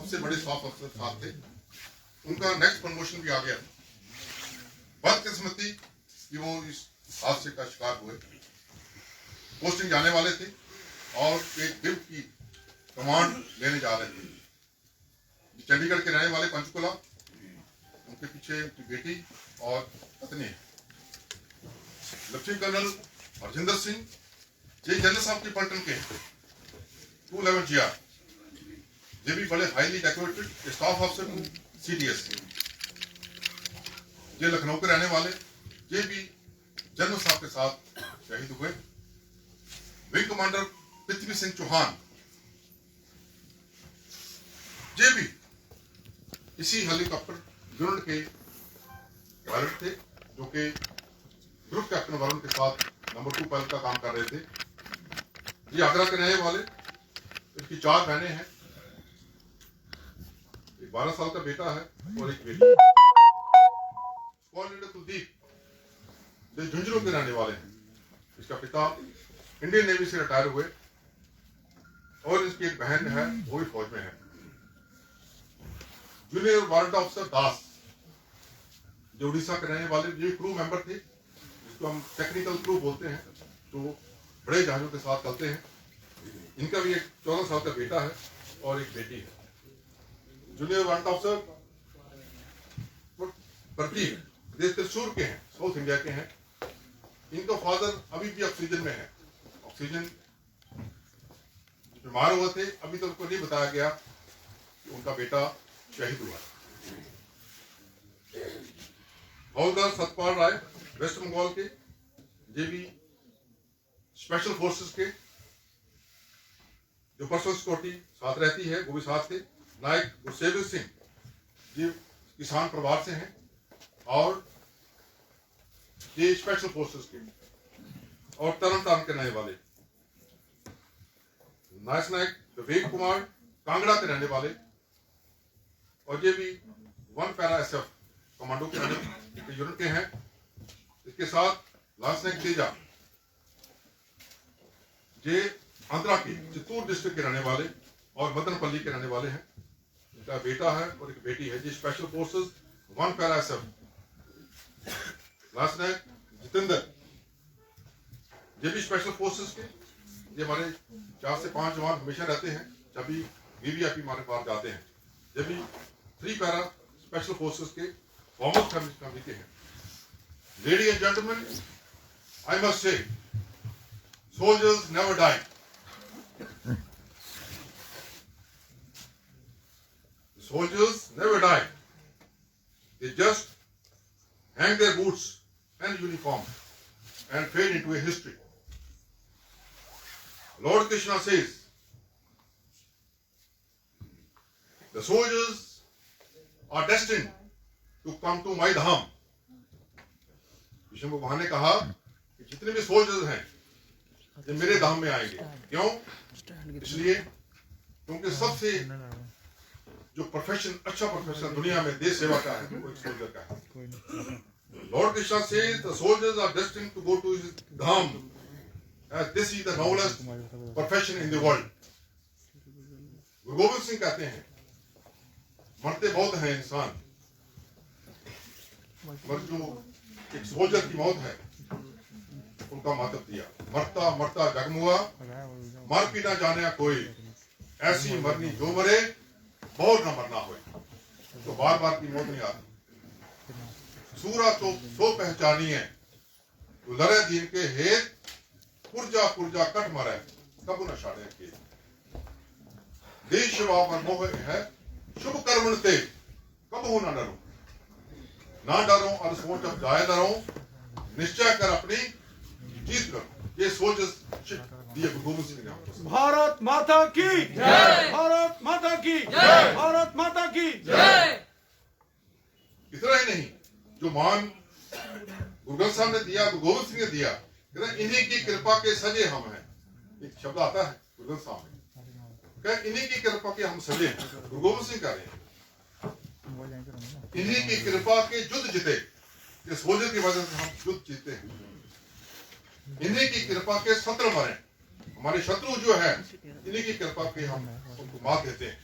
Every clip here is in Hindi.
सबसे बड़े स्टाफ अफसर साथ थे। उनका नेक्स्ट प्रमोशन भी आ गया। बदकिस्मती कि वो इस हादसे का शिकार हुए। पोस्टिंग जाने वाले थे और एक दिल की कमांड लेने जा रहे थे। चंडीगढ़ के रहने वाले पंचकुला, उनके पीछे उनकी बेटी और पत्नी है। लेफ्टिनेंट कर्नल हरजिंदर सिंह ये जनरल साहब के पलटन के 211 GR, ये भी बड़े highly decorated staff officer CDS, ये लखनऊ के रहने वाले, ये भी जनरल साहब के साथ शहीद हुए। विंग कमांडर पृथ्वी सिंह चौहान, ये भी इसी हेलीकॉप्टर यूनिट के पायलट थे, जो कि ग्रुप कैप्टन वरुण के साथ नंबर 2 पायलट का काम कर रहे थे। ये आगरा के रहने वाले, इसकी 4 बहनें हैं, एक 12 साल का बेटा है और एक बेटी। स्क्वाड लीडर कुलदीप जो झुंझुनू के रहने वाले हैं, इसका पिता इंडियन नेवी से रिटायर हुए और इसकी एक बहन है, वो भी फौज में है। जूनियर वारंट ऑफिसर दास जो उड़ीसा के रहने वाले, ये क्रू मेंबर थे, जिसको हम टेक्निकल क्रू बोलते हैं, तो बड़े जहाजों के साथ चलते हैं। इनका भी एक 14 साल का बेटा है और एक बेटी है। जूनियर वारंट ऑफिसर प्रतीक देश त्रिशूर के हैं, साउथ इंडिया के हैं। इनका फादर अभी भी ऑक्सीजन में है। ऑक्सीजन बीमार हुए थे, अभी तक उनको नहीं बताया गया कि उनका बेटा शहीद हुआ। हवलदार सतपाल राय वेस्ट बंगाल के, ये भी स्पेशल फोर्सेस के, जो पर्सनल सिक्योरिटी साथ रहती है, वो भी साथ थे। नायक गुरसेविक सिंह, ये किसान परिवार से हैं और ये स्पेशल फोर्सेस के और तरन तारण के रहने वाले। नायक विवेक कुमार कांगड़ा के रहने वाले और ये भी 1 पैरा SF कमांडो के यूनिट के हैं। इसके साथ लांस नायक तेजा, ये आंध्रा के चित्तूर डिस्ट्रिक्ट के रहने वाले और मदनपल्ली के रहने वाले हैं। इनका बेटा है और एक बेटी है। जी special forces 1 para SF। Lance Naik Jitendra, ये भी स्पेशल फोर्सेस के, ये हमारे 4 से 5 जवान हमेशा रहते हैं जब भी VVIP हमारे पास जाते हैं। ये भी 3 पैरा स्पेशल फोर्सेस के कॉमर्स फैमिली के हैं। Lady and gentleman, I must say soldiers never die. Soldiers never die. They just hang their boots and uniform and fade into a history. Lord Krishna says, the soldiers are destined to come to my dham. Vishnu भगवान ने कहा कि जितने भी सोल्जर्स हैं ये मेरे धाम में आएंगे। क्यों? इसलिए क्योंकि सबसे जो प्रोफेशन, अच्छा प्रोफेशन दुनिया में देश सेवा का है, वो एक सोल्जर का है। Lord Krishna says the soldiers are destined to go to his dham, as this is the noblest profession in the world. गुरु गोविंद सिंह कहते हैं, मरते बहुत हैं इंसान, पर जो एक सोल्जर की मौत है उनका मातम दिया। मरता मरता जगमुआ, मर भी ना जाने कोई, ऐसी मरनी जो मरे बहुत न मरना हो। तो बार बार की मौत नहीं आती। सूरा तो सो पहचानी है, तो लड़े दीन के हेत, पुरजा पुरजा कट मरे कबू न छाड़े के। देश सेवा पर मोह है शुभ कर्मण से कबू न डरो, ना डरो और सोच अब जाए डरो, निश्चय कर अपनी जीत करो। ये सोच दिए गुरु गोविंद सिंह ने। भारत माता की जय, भारत माता की जय, भारत माता की जय। इतना ही नहीं, जो मान गुरु ग्रंथ साहब ने दिया, गुरु गोविंद सिंह ने दिया, इन्हीं की कृपा के सजे हम हैं। एक शब्द आता है गुरु ग्रंथ साहब में, इन्हीं की कृपा के हम सजे हैं। गुरु गोविंद सिंह कह रहे हैं इन्हीं की कृपा के युद्ध जीते, इस सोल्जर की वजह से हम युद्ध जीते हैं। इन्हीं की कृपा के शत्रु मरे, हमारे शत्रु जो है इन्हीं की कृपा के हम उनको मात देते हैं।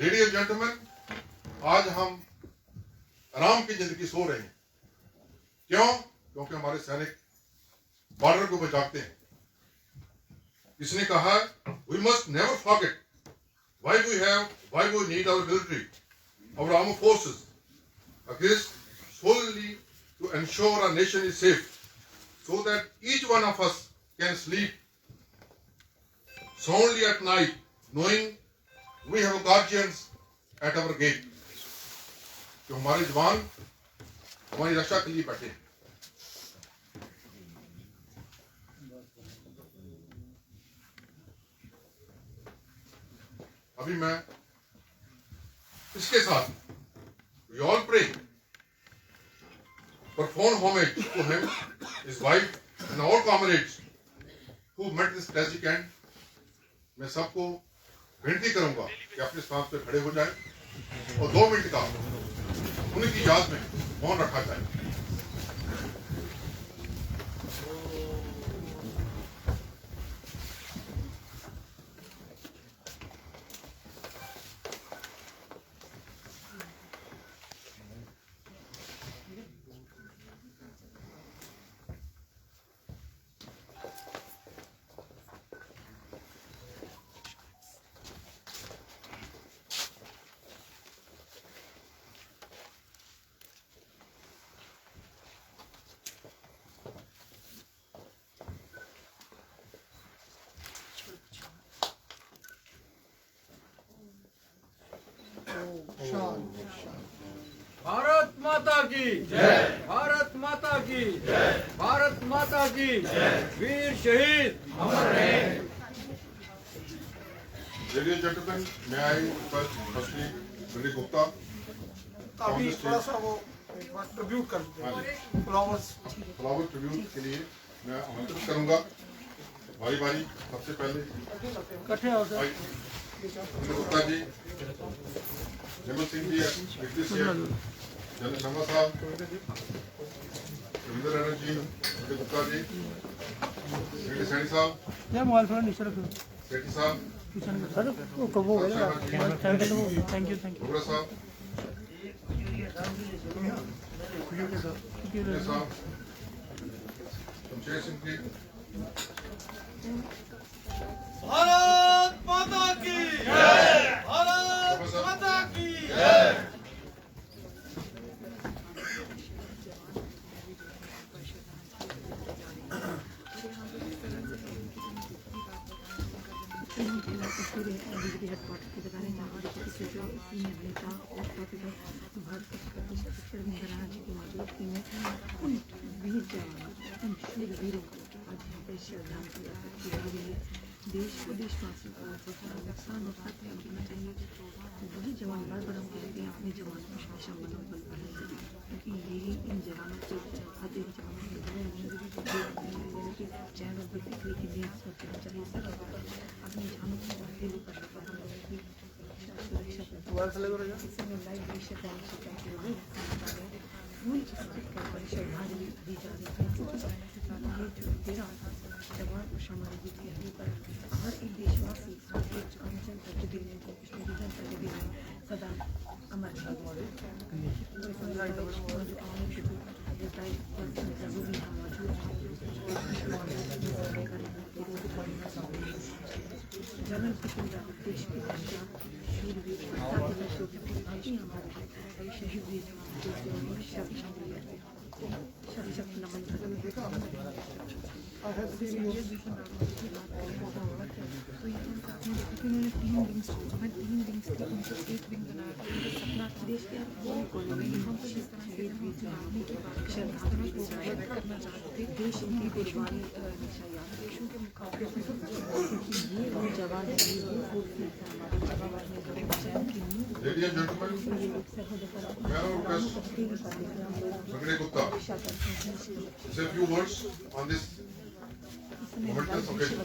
लेडीज एंड जेंटलमैन, आज हम आराम की जिंदगी सो रहे हैं। क्यों? क्योंकि हमारे सैनिक बॉर्डर को बचाते हैं। इसने कहा, we must never forget why we need our military, our armed forces, against solely to ensure our nation is safe, so that each one of us can sleep soundly at night, knowing we have guardians at our gate. तो हमारे जवान हमारी रक्षा के लिए बैठे हैं। अभी मैं इसके साथ we all pray, perform homage to him, his wife and all comrades who met this tragic end. मैं सबको विनती करूंगा कि अपने स्थान पे खड़े हो जाएं और 2 मिनट का उनकी याद में मौन रखा जाए। भारत माता की जय, भारत माता की जय, भारत माता की जय। वीर शहीद अमर रहे। लेडीज एंड जेंटलमैन, मैं आई फर्स्टली विनय गुप्ता अभी थोड़ा सा वो ट्रिब्यूट कर देते फ्लावर ट्रिब्यूट के लिए मैं आमंत्रित करूंगा। बारी बारी सबसे पहले इकट्ठे हो भाई विनय गुप्ता जी, निर्मल सिंह जी, जनरल शर्मा साहब, रविंद्र रैना जी, विनय गुप्ता जी, सैनी साहब, मोबाइल फोन नीचे रखो सेठी साहब, सर वो कब हो गया थैंक यू बोगरा साहब, साहब, शमशेर सिंह जी, भारत माता की जय, भारत माता की जय। पूरे डीजीपी हेडक्वार्टर के बता रहे हैं हमारे जो सीनियर नेता और टॉपिकल भारत के प्रतिष्ठित इंदिरा जी की मौजूदगी में उन वीर जवानों, उन शूर वीरों को आज यहाँ पे श्रद्धांजलि अर्पित की जा रही है। देश को देशवासियों को बहुत सारा नुकसान और खतरे होना चाहिए। वही जवान बार बार हम कहते हैं अपने जवानों को हमेशा मनोबल बढ़ाएं, क्योंकि यही इन जवानों के खातिर जवानों के यानी कि चैन और प्रतिक्रिया की नींद सोचना चाहिए। सर अपनी जानों को अकेले करने पर हम लोगों की सुरक्षा इसमें लाइव दृश्य फूल श्रद्धांजलि दी जा रही है। ये जो तेरा जवान और हमारे युद्ध पर हर एक देशवासी अनशन प्रतिदिन प्रतिदिन सदा अमर जनरल देश की शूरवीर हमारे शहीद वीर शक्ति शक्ति नमन तो इन्होंने 3 विंग्स हमें 3 विंग्स के उनको 1 विंग बनाया अपना देश के हम शहीद वीर जवानों की श्रद्धांजलि को व्यक्त करना चाहते थे। देश उनकी कुर्बानी हमेशा याद देशों के मुकाबले ये वो जवान है वो हमारे जवान ने Ladies and gentlemen, may I request Vinay Gupta to say a few words on this momentous occasion.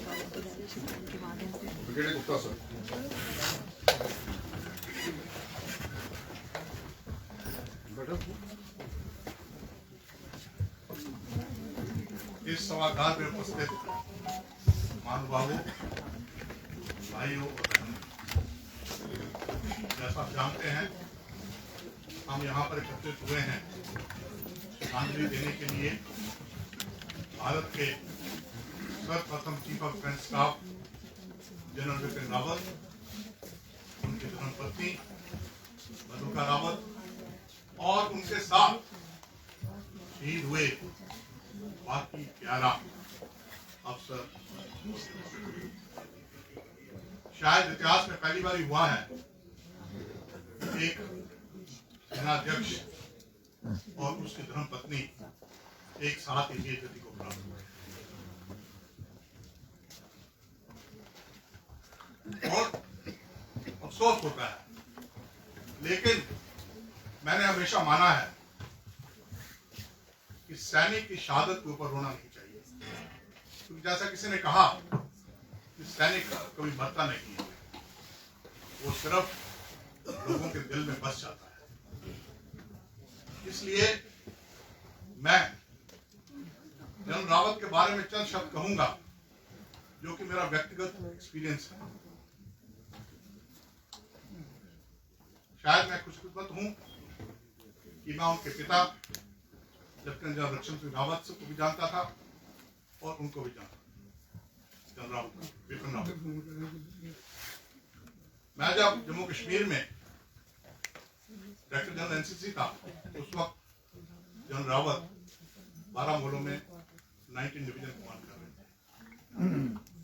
Vinay Gupta, sir. इस सभागार में उपस्थित महानुभावों, भाइयों और बहनों, जानते हैं हम यहाँ पर एकत्रित हुए हैं श्रद्धांजलि देने के लिए भारत के सर्वप्रथम chief of defence staff general Bipin Rawat, उनकी धर्मपत्नी मधुका रावत और उनके साथ शहीद हुए बाकी 11 अफसर। शायद इतिहास में पहली बार हुआ है एक सेनाध्यक्ष और उसकी धर्मपत्नी एक साथ ही गति को प्राप्त हुए। और अफसोस होता है, लेकिन मैंने हमेशा माना है कि सैनिक की शहादत के ऊपर रोना नहीं चाहिए, क्योंकि जैसा किसी ने कहा कि सैनिक कभी मरता नहीं है, वो सिर्फ लोगों के दिल में बस जाता है। इसलिए मैं जनरल रावत के बारे में चंद शब्द कहूंगा जो कि मेरा व्यक्तिगत एक्सपीरियंस है। शायद मैं खुशकिस्मत हूं कि मैं उनके पिता लेफ्टिनेंट जनरल लक्ष्मण सिंह रावत को भी जानता था और उनको भी जानता था, जनरल रावत बिपिन रावत। मैं जब जम्मू कश्मीर में डायरेक्टर जनरल एनसीसी था, उस वक्त जनरल रावत 12 मोलों में 19 डिवीजन कमांड कर रहे थे।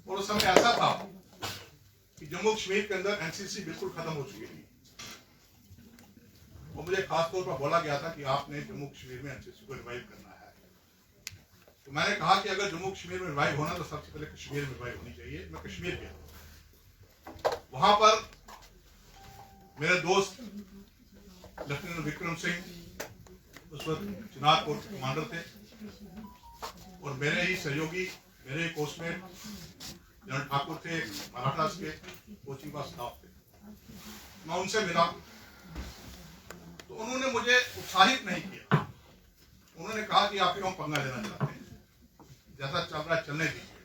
और उस समय ऐसा था कि जम्मू कश्मीर के अंदर एनसीसी बिल्कुल खत्म हो चुकी थी और मुझे खास तौर पर बोला गया था कि आपने जम्मू कश्मीर में एनसीसी को रिवाइव करना है। तो मैंने कहा कि अगर जम्मू कश्मीर में रिवाइव होना तो सबसे पहले कश्मीर में रिवाइव होनी चाहिए। मैं कश्मीर गया, वहां पर मेरे दोस्त लेफ्टिनेंट विक्रम सिंह उस वक्त चिनार कोर्ट के कमांडर थे और मेरे ही सहयोगी, मेरे कोर्समेट जनरल ठाकुर थे, मराठास के कोचिंग का स्टाफ थे। मैं उनसे मिला तो उन्होंने मुझे उत्साहित नहीं किया। उन्होंने कहा कि आप क्यों पंगा लेना चाहते हैं, जैसा चल रहा है चलने दीजिए,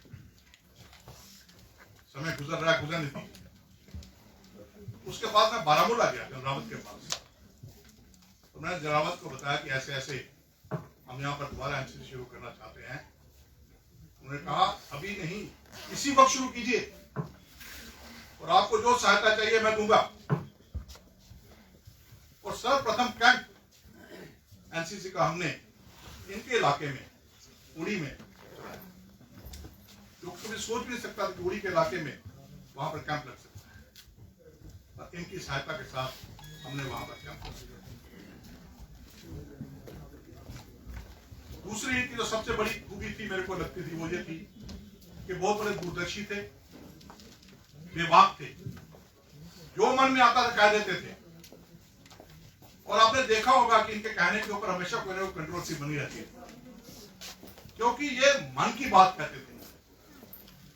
समय गुजर रहा है गुजरने दीजिए। उसके बाद मैं बारामूला गया जनरल रावत के पास, तो मैंने जनरल रावत को बताया कि ऐसे ऐसे हम यहाँ पर दोबारा एनसीसी शुरू करना चाहते हैं। उन्होंने कहा अभी नहीं, इसी वक्त शुरू कीजिए और आपको जो सहायता चाहिए मैं दूंगा। और सर्वप्रथम कैंप एनसीसी का हमने इनके इलाके में उड़ी में चलाया, जो कभी सोच भी नहीं सकता था कि उड़ी के इलाके में वहां पर कैंप लग सकता है। और इनकी सहायता के साथ हमने वहां पर कैंप लगा। दूसरी इनकी जो सबसे बड़ी खूबी थी मेरे को लगती थी वो ये थी कि बहुत बड़े दूरदर्शी थे, बेबाक थे, जो मन में आता था कह देते थे। और आपने देखा होगा कि इनके कहने के ऊपर हमेशा कोई ना कोई कंट्रोवर्सी बनी रहती है, क्योंकि ये मन की बात कहते थे।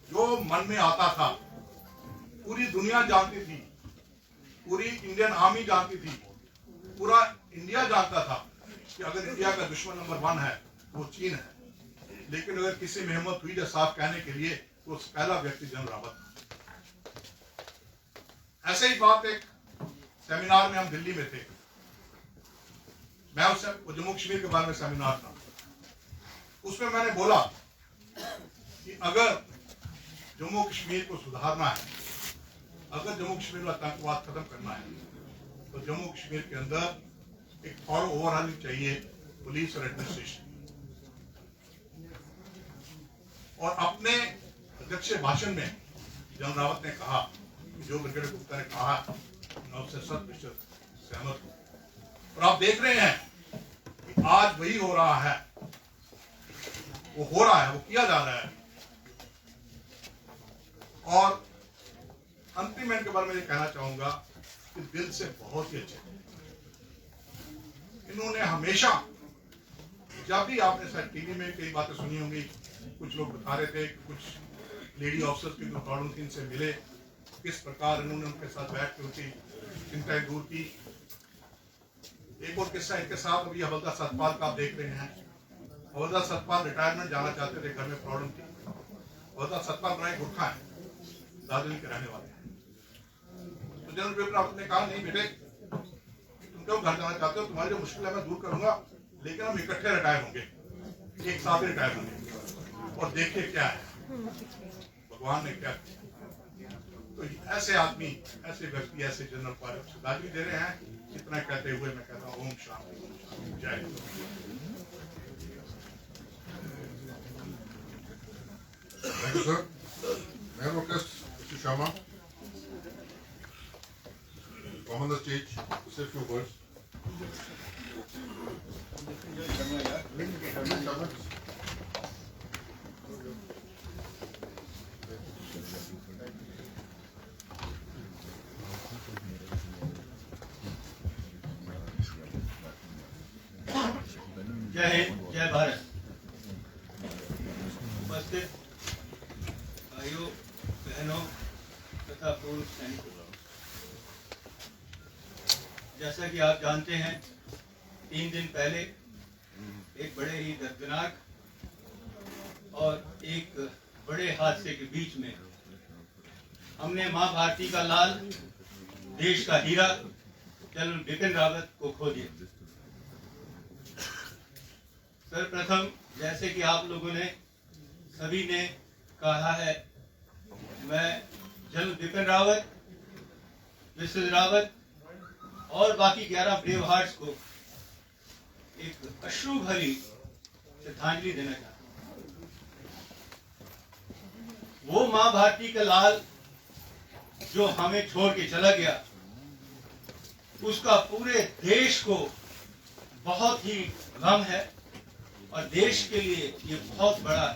जो मन में आता था पूरी दुनिया जानती थी, पूरी इंडियन आर्मी जानती थी, पूरा इंडिया जानता था कि अगर इंडिया का दुश्मन नंबर 1 है वो चीन है। लेकिन अगर किसी में हिम्मत हुई साफ कहने के लिए तो पहला व्यक्ति जनरल रावत। ऐसे ही बात एक सेमिनार में हम दिल्ली में थे, मैं उससे जम्मू कश्मीर के बारे में सेमिनार था, उसमें मैंने बोला कि अगर जम्मू कश्मीर को सुधारना है, अगर जम्मू कश्मीर में आतंकवाद खत्म करना है, तो जम्मू कश्मीर के अंदर एक और ओवरहालिंग चाहिए पुलिस और एडमिनिस्ट्रेशन। और अपने अध्यक्ष भाषण में जनरल रावत ने कहा, जो ब्रिगेडियर गुप्ता ने कहा, मैं उससे 100% सहमत हूं। और आप देख रहे हैं कि आज वही हो रहा है, वो किया जा रहा है। और अंतिम एंड के बारे में ये कहना चाहूंगा कि दिल से बहुत ही अच्छे थे। इन्होंने हमेशा, जब भी आपने शायद टीवी में कई बातें सुनी होंगी, कुछ लोग बता रहे थे कि कुछ लेडी ऑफिसर्स की जो प्रॉब्लम थी इनसे मिले, किस प्रकार इन्होंने उनके साथ बैठ के उनकी चिंताएं दूर की। एक और किस्सा इनके साथ अभी हवलदार सतपाल का आप देख रहे हैं। हवलदार सतपाल रिटायरमेंट जाना चाहते थे, घर में प्रॉब्लम थी। हवलदार सतपाल राय गुरखा है, दार्जिलिंग के रहने वाले हैं। तो जनरल बिपिन रावत ने कहा नहीं बेटे, तुम क्यों घर जाना चाहते हो, तुम्हारी जो मुश्किल है मैं दूर करूंगा, लेकिन हम इकट्ठे रिटायर होंगे, एक साथ ही रिटायर होंगे, और देखिए क्या है भगवान ने क्या किया। तो ऐसे आदमी, ऐसे व्यक्ति, ऐसे जनरल को श्रद्धांजलि दे रहे हैं। इतना कहते हुए मैं कहता हूँ ओम शांति, जय Hind. Thank you, sir. May I request Mr. Sharma come on the stage to say a few words. जय हिंद, जय भारत। उपस्थित भाइयों, बहनों तथा पूर्व सैनिकों, जैसा कि आप जानते हैं 3 दिन पहले एक बड़े ही दर्दनाक और एक बड़े हादसे के बीच में हमने मां भारती का लाल, देश का हीरा जनरल बिपिन रावत को खो दिया। सर्वप्रथम, जैसे कि आप लोगों ने सभी ने कहा है, मैं जनरल बिपिन रावत, मिसेस रावत और बाकी 11 ब्रेव हार्ट्स को एक अश्रु भरी श्रद्धांजलि देना चाहता हूं। वो मां भारती का लाल जो हमें छोड़ के चला गया, उसका पूरे देश को बहुत ही गम है और देश के लिए ये बहुत बड़ा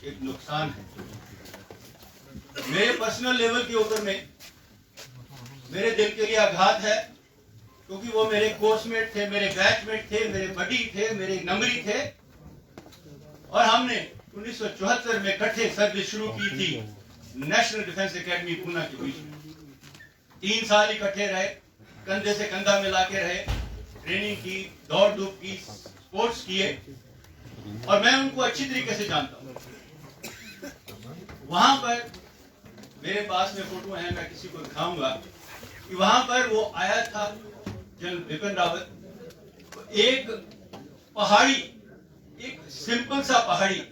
एक नुकसान है। मेरे पर्सनल लेवल के ऊपर में मेरे दिल के लिए आघात है, क्योंकि वो मेरे कोर्समेट थे, मेरे बैचमेट थे, मेरे बडी थे, मेरे नंबरी थे, और हमने 1974 में इकट्ठे सर्विस शुरू की थी नेशनल डिफेंस एकेडमी पूना के बीच में। 3 साल इकट्ठे रहे, कंधे से कंधा मिला के रहे, ट्रेनिंग की, दौड़ धूप की, स्पोर्ट्स किए, और मैं उनको अच्छी तरीके से जानता हूं। वहां पर मेरे पास में फोटो है, मैं किसी को दिखाऊंगा कि वहां पर वो आया था जनरल बिपिन रावत, एक पहाड़ी, एक सिंपल सा पहाड़ी,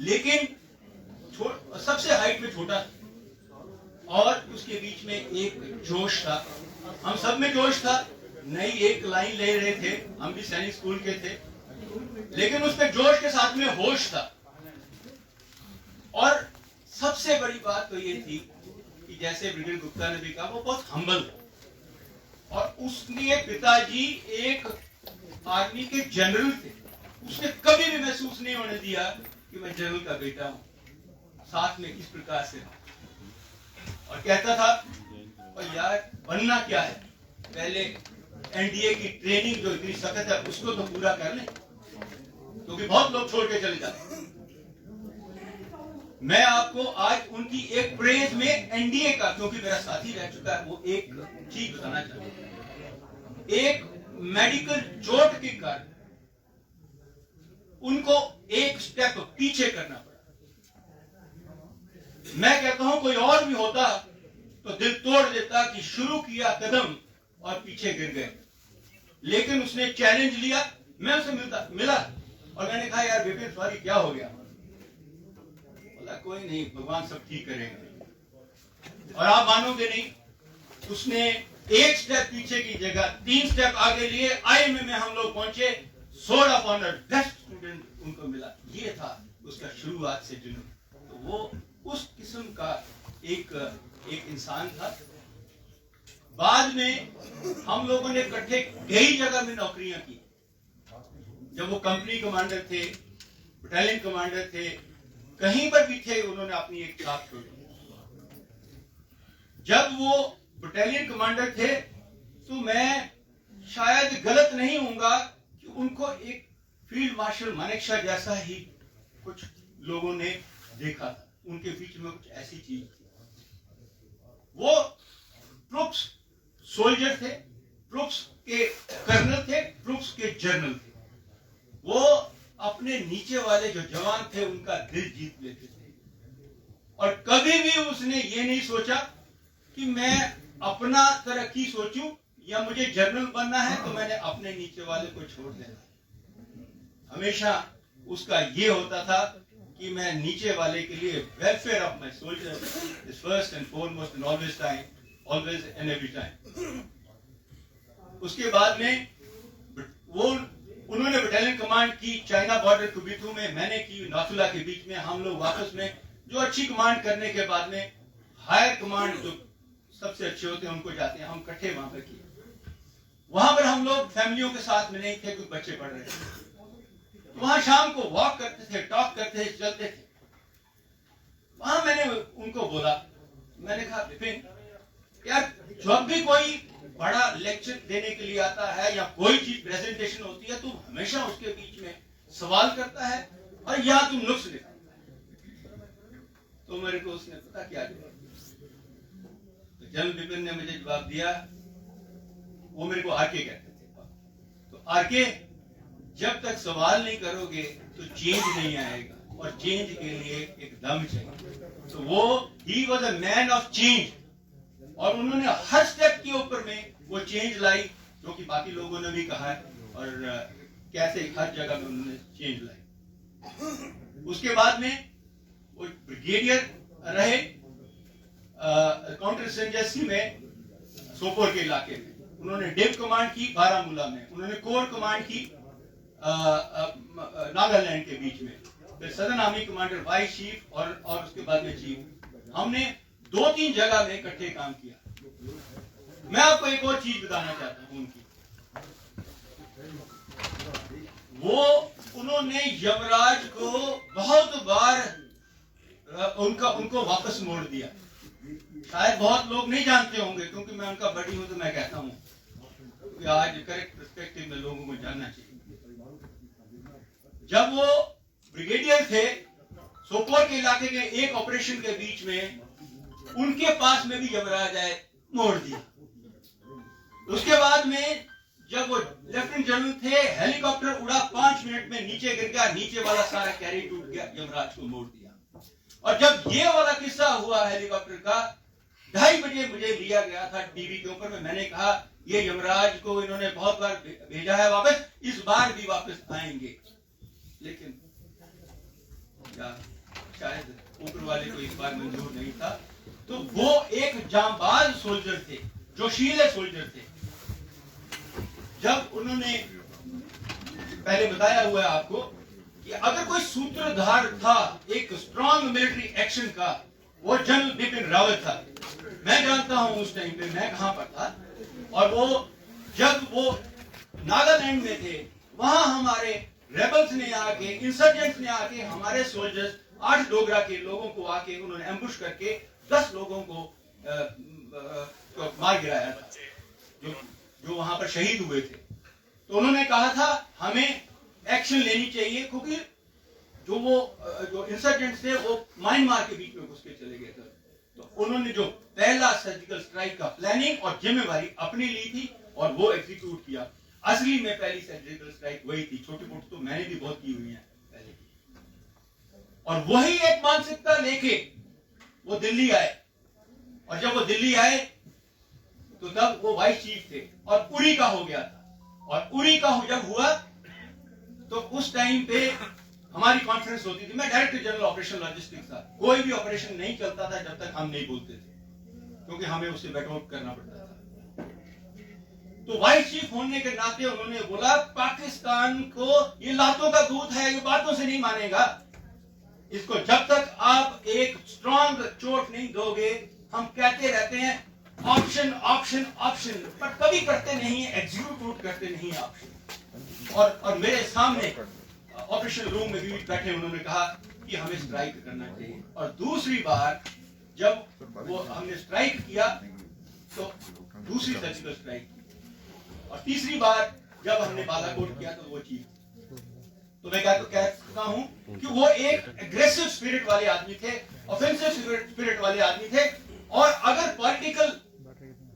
लेकिन सबसे हाइट में छोटा, और उसके बीच में एक जोश था। हम सब में जोश था, नई एक लाइन ले रहे थे, हम भी सैनिक स्कूल के थे, लेकिन उसमें जोश के साथ में होश था। और सबसे बड़ी बात तो ये थी कि जैसे ब्रिगेडियर गुप्ता ने भी कहा, वो बहुत हम्बल था, और उसके पिताजी एक आर्मी के जनरल थे। उसने कभी भी महसूस नहीं होने दिया कि मैं जनरल का बेटा हूं, साथ में किस प्रकार से, और कहता था और यार बनना क्या है, पहले एनडीए की ट्रेनिंग जो इतनी सख्त है उसको तो पूरा कर लें, क्योंकि बहुत लोग छोड़ के चले जाते हैं। मैं आपको आज उनकी एक प्रेज में एनडीए का, क्योंकि मेरा साथी रह चुका है, वो एक चीज बताना चाहता हूं। एक मेडिकल चोट के कारण उनको एक स्टेप पीछे करना पड़ा। मैं कहता हूं कोई और भी होता तो दिल तोड़ देता कि शुरू किया कदम और पीछे गिर गए, लेकिन उसने चैलेंज लिया। मैं उसे मिला और मैंने कहा यार बिपिन सॉरी, क्या हो गया? बोला कोई नहीं, भगवान सब ठीक करेंगे। और आप मानोगे नहीं, उसने एक स्टेप पीछे की जगह 3 स्टेप आगे लिए, आईएमए में हम लोग पहुंचे, sword of honour, best student उनको मिला। ये था उसका शुरुआत से जुनून। तो वो उस किस्म का एक इंसान था। बाद में हम लोगों ने इकट्ठे कई जगह में नौकरियां की। जब वो कंपनी कमांडर थे, बटालियन कमांडर थे, कहीं पर भी थे, उन्होंने अपनी एक छाप छोड़ी। जब वो बटालियन कमांडर थे तो मैं शायद गलत नहीं होऊंगा कि उनको एक फील्ड मार्शल मानेकशॉ जैसा ही कुछ लोगों ने देखा था। उनके बीच में कुछ ऐसी चीज थी। वो ट्रुप्स सोल्जर थे, ट्रुप्स के कर्नल थे, ट्रुप्स के जनरल थे। वो अपने नीचे वाले जो जवान थे उनका दिल जीत लेते थे, और कभी भी उसने ये नहीं सोचा कि मैं अपना तरक्की सोचूं या मुझे जनरल बनना है तो मैंने अपने नीचे वाले को छोड़ देना। हमेशा उसका ये होता था कि मैं नीचे वाले के लिए welfare of my soldier is first and foremost and always and every time. उसके बाद में वो उन्होंने बटालियन कमांड की चाइना बॉर्डर कुबिथू में, मैंने की नाथुला के बीच में। हम लोग वापस में जो अच्छी कमांड करने के बाद में हायर कमांड जो सबसे अच्छे होते हैं उनको जाते हैं, हम इकट्ठे वहां पर किए। वहां पर हम लोग फैमिलियों के साथ में नहीं थे, कुछ बच्चे पढ़ रहे थे। तो वहां शाम को वॉक करते थे, टॉक करते थे, चलते थे। वहां मैंने उनको बोला, मैंने कहा विपिन यार, जब भी कोई बड़ा लेक्चर देने के लिए आता है या कोई चीज प्रेजेंटेशन होती है, तुम हमेशा उसके बीच में सवाल करता है और यहाँ तुम नुक्स लिखा। तो मेरे को उसने पता क्या जवाब दिया, तो जनरल बिपिन ने मुझे जवाब दिया, वो मेरे को आरके कहते थे। तो आरके, जब तक सवाल नहीं करोगे तो चेंज नहीं आएगा, और चेंज के लिए एक दम चाहिए। तो वो he was a man of change, और उन्होंने हर स्टेप के ऊपर में वो चेंज लाई, जो कि बाकी लोगों ने भी कहा है, और कैसे हर जगह में उन्होंने चेंज लाई। उसके बाद में वो ब्रिगेडियर रहे काउंटर इंसर्जेंसी में सोपोर के इलाके में। उन्होंने डिव कमांड की बारामूला में, उन्होंने कोर कमांड की नागालैंड के बीच में, फिर southern army commander vice chief और उसके बाद में चीफ। हमने 2-3 जगह में इकट्ठे काम किया। मैं आपको एक और चीज बताना चाहता हूं उनकी। उन्होंने यमराज को बहुत बार उनको वापस मोड़ दिया। शायद बहुत लोग नहीं जानते होंगे, क्योंकि मैं उनका बड़ी हूं तो मैं कहता हूं, क्योंकि आज करेक्ट पर्सपेक्टिव में लोगों को जानना चाहिए। जब वो ब्रिगेडियर थे, सोपोर के इलाके के एक ऑपरेशन के बीच में उनके पास में भी यमराज आए, मोड़ दिया। उसके बाद में जब वो लेफ्टिनेंट जनरल थे, हेलीकॉप्टर उड़ा, 5 मिनट में नीचे गिर गया, नीचे वाला सारा कैरी टूट गया, यमराज को मोड़ दिया। और जब ये वाला किस्सा हुआ हेलीकॉप्टर का, 2:30 बजे मुझे लिया गया था टीवी के ऊपर में। मैंने कहा ये यमराज को इन्होंने बहुत बार भेजा है वापस, इस बार भी वापस आएंगे। लेकिन शायद ऊपर वाले को इस बार मंजूर नहीं था। तो वो एक जांबाज सोल्जर थे, जोशीले सोल्जर थे। जब उन्होंने पहले बताया हुआ है आपको कि अगर कोई सूत्रधार था एक स्ट्रॉन्ग मिलिट्री एक्शन का, वो जनरल बिपिन रावत था। मैं जानता हूं उस टाइम पे मैं कहां पर था, और वो जब वो नागालैंड में थे, वहां हमारे रेबल्स ने आके, इंसर्जेंट्स ने आके, हमारे सोल्जर्स 8 डोगरा के लोगों को आके उन्होंने एम्बुश करके 10 लोगों को मार गिराया था, जो वहां पर शहीद हुए थे। तो उन्होंने कहा था हमें एक्शन लेनी चाहिए, क्योंकि जो इंसर्जेंट्स थे वो म्यांमार के बीच में घुस के चले गए थे। तो उन्होंने जो पहला सर्जिकल स्ट्राइक का प्लानिंग और जिम्मेवारी अपनी ली थी और वो एग्जीक्यूट किया। असली में पहली सर्जिकल स्ट्राइक वही थी, छोटी मोटी तो मैंने भी बहुत की हुई है पहले। और वही एक मानसिकता लेके वो दिल्ली आए, और जब वो दिल्ली आए तो तब वो वाइस चीफ थे और उरी का हो गया था। और उरी का जब हुआ तो उस टाइम पे हमारी कॉन्फ्रेंस होती थी, मैं डायरेक्टर जनरल ऑपरेशन लॉजिस्टिक्स था। कोई भी ऑपरेशन नहीं चलता था जब तक हम नहीं बोलते थे, क्योंकि हमें उससे बैट आउट करना पड़ता था। तो वाइस चीफ होने के नाते उन्होंने बोला पाकिस्तान को ये लातों का दूध है, ये बातों से नहीं मानेगा। इसको जब तक आप एक स्ट्रॉन्ग चोट नहीं दोगे, हम कहते रहते हैं ऑप्शन ऑप्शन ऑप्शन, पर कभी करते नहीं है, एग्जीक्यूट करते नहीं है ऑप्शन। और मेरे सामने ऑपरेशन रूम में भी बैठे उन्होंने कहा कि हमें स्ट्राइक करना चाहिए। और दूसरी बार जब वो हमने स्ट्राइक किया तो दूसरी सर्जिकल स्ट्राइक, और तीसरी बार जब हमने बालाकोट किया तो वो चीज। तो मैं कहता हूं कि वो एक एग्रेसिव स्पिरिट वाले आदमी थे, ऑफेंसिव स्पिरिट वाले आदमी थे। और अगर पॉलिटिकल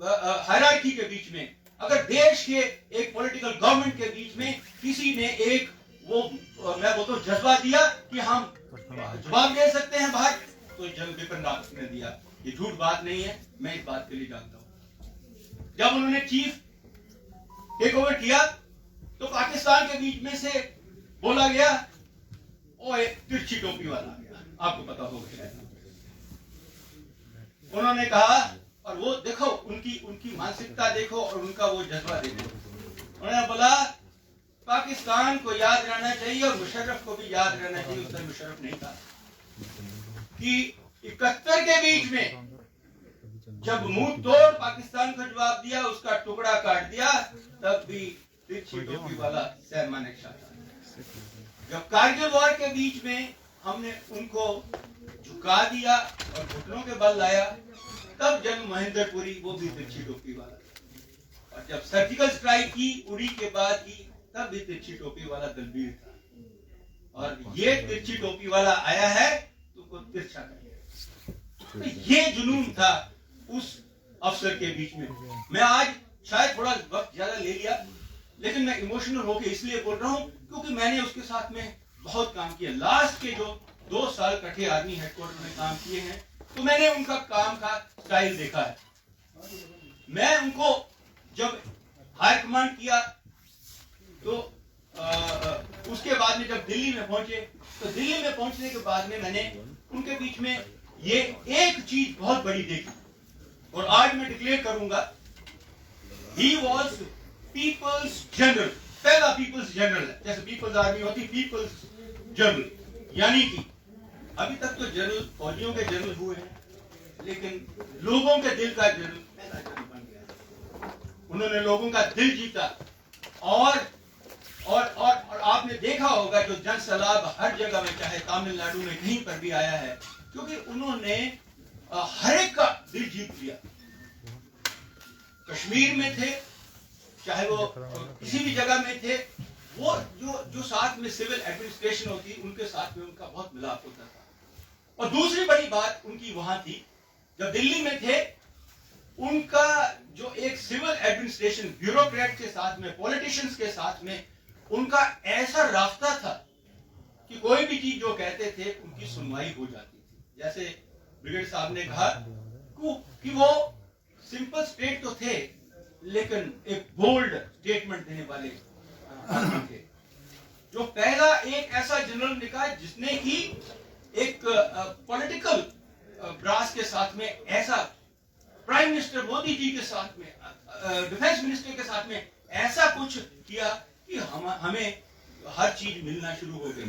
हायरार्की के बीच में, अगर देश के एक पॉलिटिकल गवर्नमेंट के बीच में किसी ने एक वो मैं बोलता हूं जज्बा दिया कि हम जवाब दे सकते हैं बाहर, तो जनरल बिपिन रावत ने दिया। ये झूठ बात नहीं है, मैं इस बात के लिए जानता हूं। जब उन्होंने चीफ टेक ओवर किया तो पाकिस्तान के बीच में से बोला गया, ओ एक तिरछी टोपी वाला आ गया, आपको पता होगा। उन्होंने कहा, और वो देखो उनकी मानसिकता देखो और उनका वो जज्बा देखो। उन्होंने बोला पाकिस्तान को याद रहना चाहिए और मुशर्रफ को भी याद रहना चाहिए, उस समय मुशर्रफ नहीं था, कि 71 के बीच में जब मुंह तोड़ पाकिस्तान को जवाब दिया, उसका टुकड़ा काट दिया, तब भी तिरछी टोपी वाला सैम मानेकशॉ था। जब कारगिल वॉर के बीच में हमने उनको झुका दिया और घुटनों के बल लाया, तब जब महेंद्रपुरी वो भी तिरछी टोपी वाला, और जब सर्जिकल स्ट्राइक की उड़ी के बाद की, तब भी तिरछी टोपी वाला दलबीर था। और ये तिरछी टोपी वाला आया है तो उसको तिरछा करेगा। तो ये जुनून था उस अफसर के बीच में। मैं आज शायद थोड़ा वक्त ज्यादा ले लिया, लेकिन मैं इमोशनल होकर इसलिए बोल रहा हूं क्योंकि मैंने उसके साथ में बहुत काम किया। लास्ट के जो 2 साल कठे आर्मी हेडक्वार्टर में काम किए हैं, तो मैंने उनका काम का स्टाइल देखा है। मैं उनको जब हाई कमांड किया तो उसके बाद में जब दिल्ली में पहुंचे, तो दिल्ली में पहुंचने के बाद में मैंने उनके बीच में ये एक चीज बहुत बड़ी देखी, और आज मैं डिक्लेयर करूंगा, ही वॉज पीपल्स जनरल। पहला पीपल्स जनरल है, जैसे पीपल्स आर्मी होती, पीपल्स जनरल, यानी कि अभी तक तो जनरल फौजियों के जनरल हुए हैं, लेकिन लोगों के दिल का जनरल पहला जनरल बन गया। उन्होंने लोगों का दिल जीता, और आपने देखा होगा जो जन सैलाब हर जगह में, चाहे तमिलनाडु में कहीं पर भी आया है, क्योंकि उन्होंने हर एक का दिल जीत लिया। कश्मीर में थे, चाहे वो किसी भी जगह में थे, वो जो साथ में सिविल एडमिनिस्ट्रेशन होती, उनके साथ में उनका बहुत मिलाप होता था। और दूसरी बड़ी बात उनकी वहां थी, जब दिल्ली में थे, उनका जो एक सिविल एडमिनिस्ट्रेशन ब्यूरोक्रेट के साथ में, पॉलिटिशियंस के साथ में उनका ऐसा रास्ता था कि कोई भी चीज जो कहते थे उनकी सुनवाई हो जाती थी। जैसे ब्रिगेड साहब ने कहा कि वो सिंपल स्टेट तो थे, लेकिन एक बोल्ड स्टेटमेंट देने वाले थे। जो पहला एक ऐसा जनरल निकाय जिसने कि एक पॉलिटिकल ब्रास के साथ में, ऐसा प्राइम मिनिस्टर मोदी जी के साथ में, डिफेंस मिनिस्टर के साथ में ऐसा कुछ किया कि हमें हर चीज मिलना शुरू हो गई।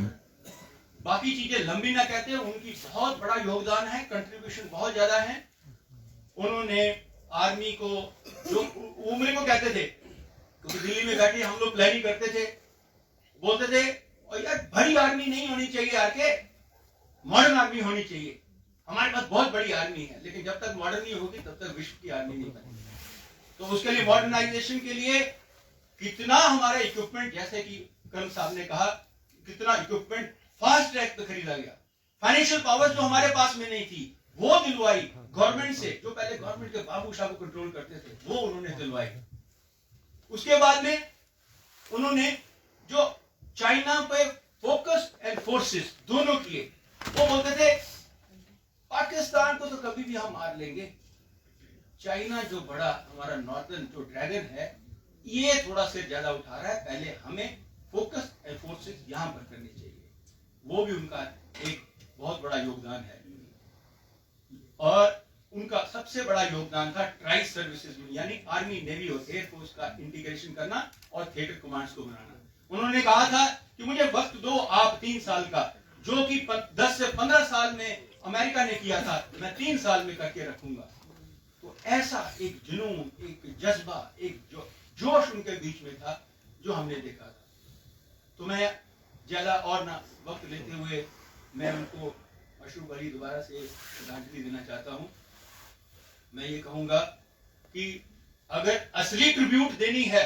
बाकी चीजें लंबी ना कहते हैं, उनकी बहुत बड़ा योगदान है, कंट्रीब्यूशन बहुत ज्यादा है। उन्होंने आर्मी को, जो उम्र को कहते थे, क्योंकि दिल्ली में बैठे हम लोग प्लानिंग करते थे, बोलते थे और यार बड़ी आर्मी नहीं होनी चाहिए, यार के मॉडर्न आर्मी होनी चाहिए। हमारे पास बहुत बड़ी आर्मी है, लेकिन जब तक मॉडर्न नहीं होगी तब तक विश्व की आर्मी नहीं बनेगी। तो उसके लिए मॉडर्नाइजेशन के लिए कितना हमारा इक्विपमेंट, जैसे कि कर्म साहब ने कहा, कितना इक्विपमेंट फास्ट ट्रैक पे खरीदा गया। फाइनेंशियल पावर जो हमारे पास में नहीं थी, वो दिलवाई गवर्नमेंट से, जो पहले गवर्नमेंट के बाबू शाह को कंट्रोल करते थे, वो उन्होंने दिलवाई। उसके बाद में उन्होंने जो चाइना पे फोकस एंड फोर्सेस दोनों किए, वो बोलते थे पाकिस्तान को तो कभी भी हम मार लेंगे, चाइना जो बड़ा हमारा नॉर्दर्न जो ड्रैगन है, ये थोड़ा से ज्यादा उठा रहा है, पहले हमें फोकस एंड फोर्सेस यहां पर करनी चाहिए। वो भी उनका एक बहुत बड़ा योगदान है। और उनका सबसे बड़ा योगदान था ट्राई सर्विसेज में, यानी आर्मी, नेवी और एयरफोर्स का इंटीग्रेशन करना और थिएटर कमांड्स को बनाना। उन्होंने कहा था कि मुझे वक्त दो आप 3 साल का, जो कि 10 से 15 साल में अमेरिका ने किया था, मैं 3 साल में करके रखूंगा। तो ऐसा एक जुनून, एक जज्बा, एक जोश उनके बीच में था, जो हमने देखा था। तो मैं ज्यादा और ना वक्त लेते हुए मैं उनको अश्रुभरी दोबारा से श्रद्धांजलि देना चाहता हूं। मैं ये कहूंगा कि अगर असली ट्रिब्यूट देनी है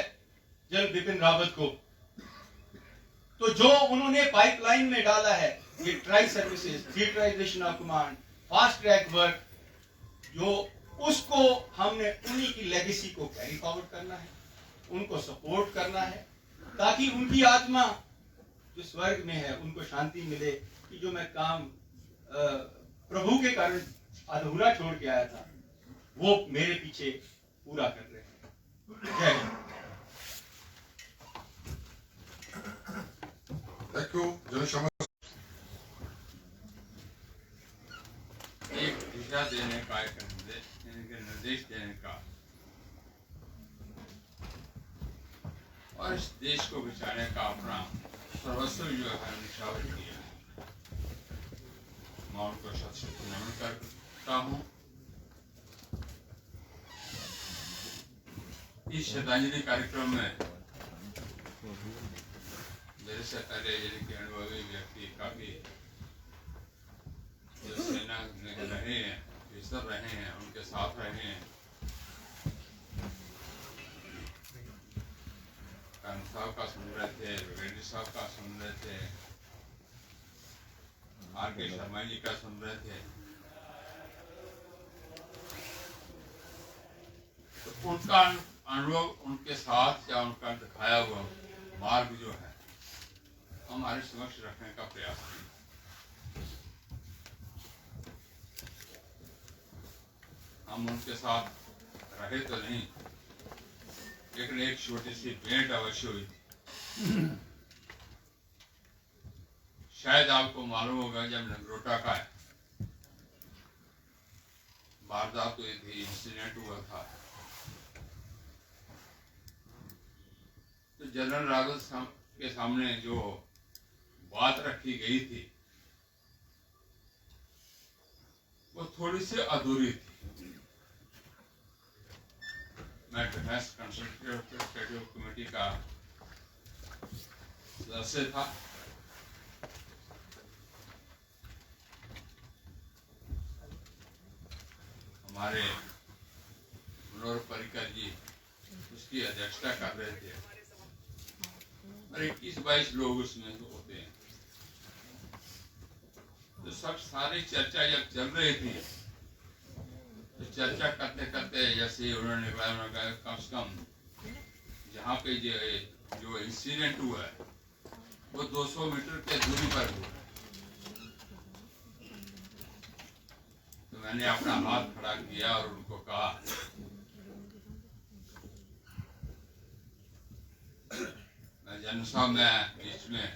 जनरल बिपिन रावत को, तो जो उन्होंने पाइपलाइन में डाला है, ये tri services, theatrisation of command, fast track work, जो उसको हमने उन्हीं की लेगेसी को कैरी फॉरवर्ड करना है, उनको सपोर्ट करना है, ताकि उनकी आत्मा जो स्वर्ग में है उनको शांति मिले कि जो मैं काम प्रभु के कारण अधूरा छोड़ के आया था, वो मेरे पीछे पूरा कर रहे हैं। जय हिंद। रखियो जनसमस्या एक दिशा देने का, एक निर्देश देने का और इस देश को बचाने का अपना सर्वस्व जो है निछावर किया है। मैं उनको शत नमन करता हूँ। इस श्रद्धांजलि कार्यक्रम में मेरे से पहले जिनके अनुभवी व्यक्ति काफी जो सेना में रहे हैं, विस्तर रहे हैं, उनके साथ रहे हैं, कानून साहब का सुन रहे थे, रेड्डी साहब का सुन रहे थे, आर.के. शर्मा जी का सुन रहे थे। तो उनका अनुभव, उनके साथ या उनका दिखाया हुआ मार्ग जो है हमारे समक्ष रखने का प्रयास करें। हम उनके साथ रहे तो नहीं, लेकिन एक छोटी सी भेंट अवश्य हुई थी। शायद आपको मालूम होगा, जब नगरोटा का वारदात हुई थी, इंसिडेंट हुआ था, तो जनरल रावत के सामने जो बात रखी गई थी वो थोड़ी सी अधूरी थी। मैं डिफेंस कंसल्टेटिव कमेटी का सदस्य था। हमारे मनोहर पर्रिकर जी उसकी अध्यक्षता कर रहे थे और 21-22 लोग उसमें होते हैं। तो सब सारी चर्चा जब चल रही थी, तो चर्चा करते करते जैसे उन्होंने कहा कम से कम जहाँ पे जो इंसिडेंट हुआ है वो 200 मीटर के दूरी पर हुआ। तो मैंने अपना हाथ खड़ा किया और उनको कहा, मैं जनता में बीच में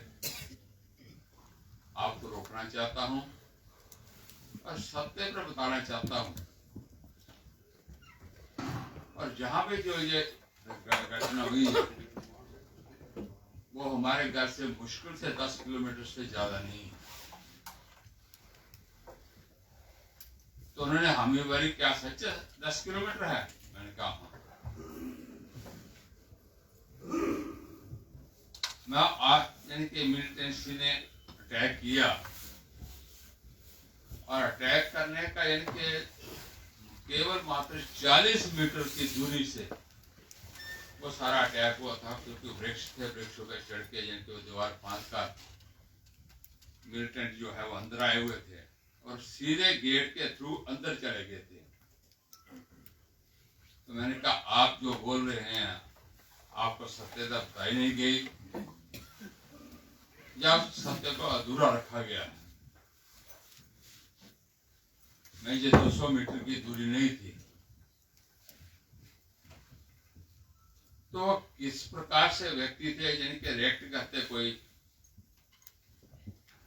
आपको रोकना चाहता हूं और सत्य पर बताना चाहता हूं, और जहां पे जो ये घटना हुई वो हमारे घर से मुश्किल से 10 किलोमीटर से ज्यादा नहीं। तो उन्होंने हमें बोली, क्या सच 10 किलोमीटर है? मैंने कहा हाँ। मैं आज यानी कि मिलिटेंसी ने अटैक किया और अटैक करने का यानी कि केवल मात्र 40 मीटर की दूरी से वो सारा अटैक हुआ था, क्योंकि वृक्ष थे, वृक्षों पे चढ़ के यानी कि वो दीवार फांस का मिलिटेंट जो है वो अंदर आए हुए थे और सीधे गेट के थ्रू अंदर चले गए थे। तो मैंने कहा, आप जो बोल रहे हैं आपको सत्यता बताई नहीं गई या सत्य को अधूरा रखा गया है। मैं ये 200 मीटर की दूरी नहीं थी। तो किस प्रकार से व्यक्ति थे जिनके रिएक्ट करते, कोई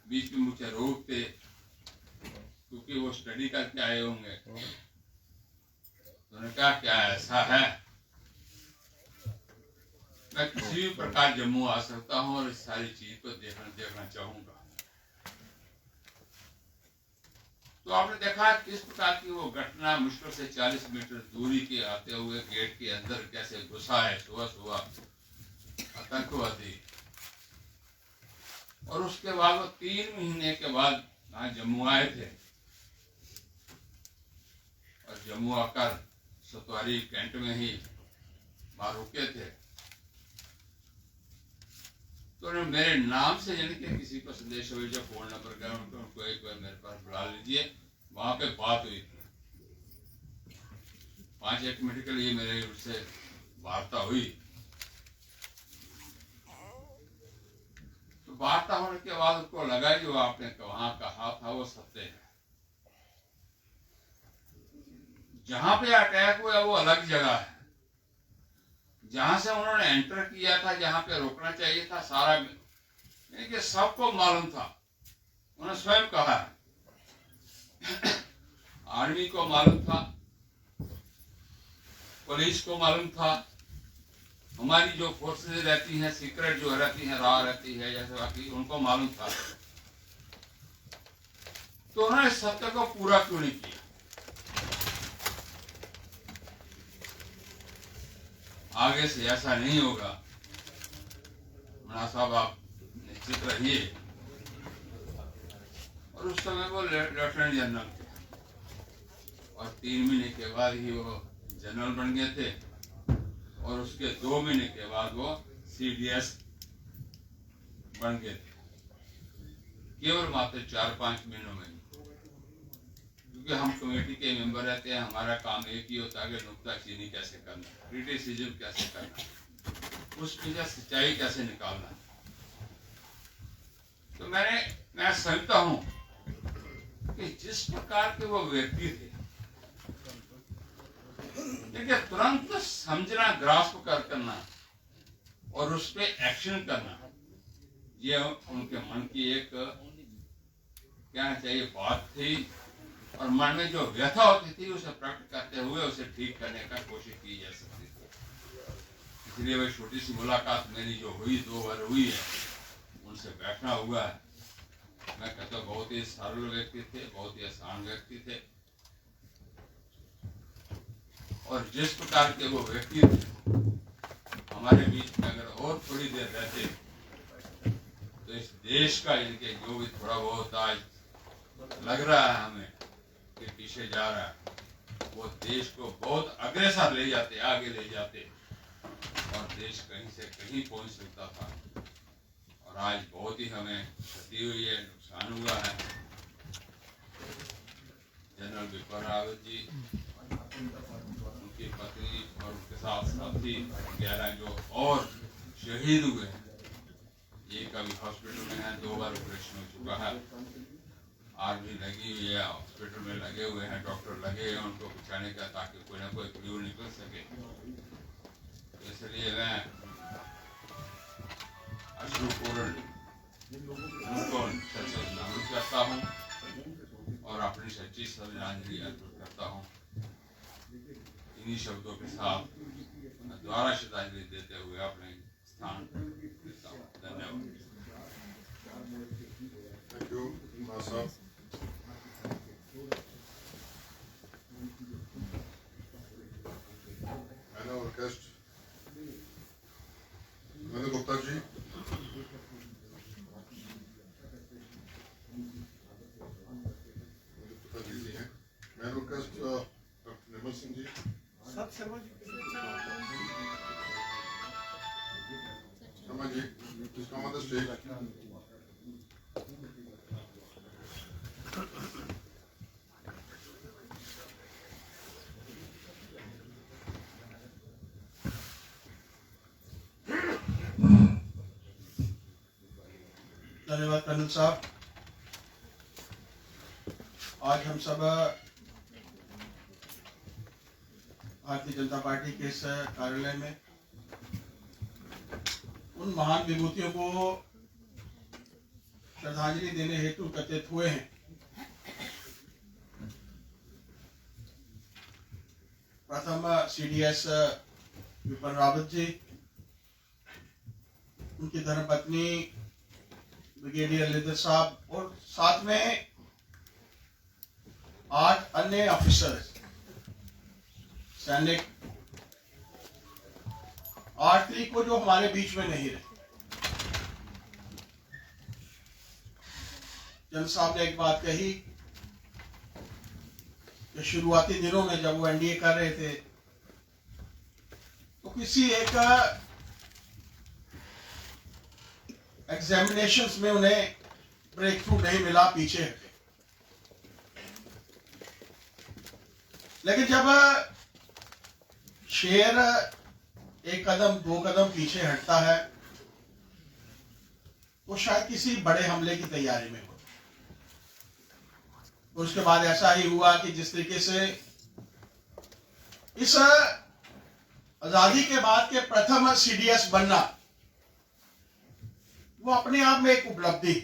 बीच में मुझे रोकते क्योंकि वो स्टडी करके आए होंगे। तो उन्होंने कहा, क्या ऐसा है? मैं किसी भी प्रकार जम्मू आ सकता हूं और इस सारी चीज को देखना चाहूंगा। तो आपने देखा किस प्रकार की वो घटना मुश्किल से 40 मीटर दूरी के आते हुए गेट के अंदर कैसे घुसा है सुबह आतंकवादी। और उसके बाद वो 3 महीने के बाद यहाँ जम्मू आए थे और जम्मू आकर सतवारी कैंट में ही वहां रुके थे। तो उन्होंने मेरे नाम से यानी कि किसी को संदेश भेजा, फोन नंबर का, उनको एक बार मेरे पास बुला लीजिए। वहां पे बात हुई थी, 5-1 मिनट के लिए मेरे उससे वार्ता हुई। तो वार्ता होने के बाद उसको लगा जो आपने वहां कहा था वो सत्य है। जहां पे अटैक हुआ वो अलग जगह है, जहां से उन्होंने एंटर किया था, जहां पे रोकना चाहिए था, सारा कि सबको मालूम था, उन्होंने स्वयं कहा है। आर्मी को मालूम था, पुलिस को मालूम था, हमारी जो फोर्सेज रहती हैं, सीक्रेट जो रहती हैं, रॉ रहती है, जैसे बाकी उनको मालूम था, तो उन्होंने सत्य को पूरा क्यों नहीं किया? आगे से ऐसा नहीं होगा। मना साहब आप निश्चित रहिए। और उस समय वो लेफ्टिनेंट जनरल थे और 3 महीने के बाद ही वो जनरल बन गए थे और उसके 2 महीने के बाद वो CDS बन गए थे, केवल मात्र 4-5 महीनों में। क्योंकि हम कमेटी के मेंबर रहते हैं, हमारा काम एक ही होता है कि नुक्ताचीनी कैसे करना, क्रिटिसिज्म कैसे करना, उसमें से सच्चाई कैसे निकालना। तो मैं समझता हूं कि जिस प्रकार के वो व्यक्ति थे, देखिए तुरंत समझना, ग्रास्प करना और उस पर एक्शन करना, ये उनके मन की एक कहना चाहिए बात थी। और मन में जो व्यथा होती थी उसे प्रकट करते हुए उसे ठीक करने का कोशिश की जा सकती थी। इसलिए वह छोटी सी मुलाकात मेरी जो हुई, 2 बार हुई है, उनसे बैठना हुआ है। मैं कहता हूँ बहुत ही सरल व्यक्ति थे, बहुत ही आसान व्यक्ति थे। और जिस प्रकार के वो व्यक्ति थे, हमारे बीच में अगर और थोड़ी देर रहते तो इस देश का इनके जो भी थोड़ा बहुत आज लग रहा है हमें कि पीछे जा रहा है, वो देश को बहुत अग्रसर ले जाते, आगे ले जाते और देश कहीं से कहीं पहुंच सकता था। और आज बहुत ही हमें क्षति हुई है, नुकसान हुआ है। जनरल बिपिन रावत जी, उनकी पत्नी और उनके साथ साथी 11 जो और शहीद हुए हैं, एक अभी हॉस्पिटल में है, 2 बार ऑपरेशन हो चुका है। आर्मी लगी हुई है, हॉस्पिटल में लगे हुए हैं, डॉक्टर लगे हैं उनको बचाने का, ताकि कोई ना कोई क्लू निकल सके। इसलिए मैं अश्रुपूर्ण उनको नमन करता हूँ और अपनी सच्ची श्रद्धांजलि अर्पित करता हूँ। इन्हीं शब्दों के साथ मैं दोबारा श्रद्धांजलि देते हुए अपने स्थान देता हूँ। धन्यवाद। Thank you, Masa. I now request Manu Gupta ji. May I request Dr. Nirmal Singh ji. सत Sharma ji Sharma ji, please come on the stage. धन्यवाद कर्नल साहब। आज हम सब भारतीय जनता पार्टी के इस कार्यालय में उन महान विभूतियों को श्रद्धांजलि देने हेतु एकत्रित हुए हैं। प्रथम CDS बिपिन रावत जी, उनकी धर्मपत्नी ब्रिगेडियर लिदर साहब और साथ में 8 अन्य ऑफिसर सैनिक, 8 तारीख को जो हमारे बीच में नहीं रहे। जनरल साहब ने एक बात कही कि शुरुआती दिनों में जब वो NDA कर रहे थे तो किसी एक एग्जामिनेशंस में उन्हें ब्रेक थ्रू नहीं मिला, पीछे हटे। लेकिन जब शेर 1 कदम 2 कदम पीछे हटता है तो शायद किसी बड़े हमले की तैयारी में हो। तो उसके बाद ऐसा ही हुआ कि जिस तरीके से इस आजादी के बाद के प्रथम CDS बनना, वो अपने आप में एक उपलब्धि।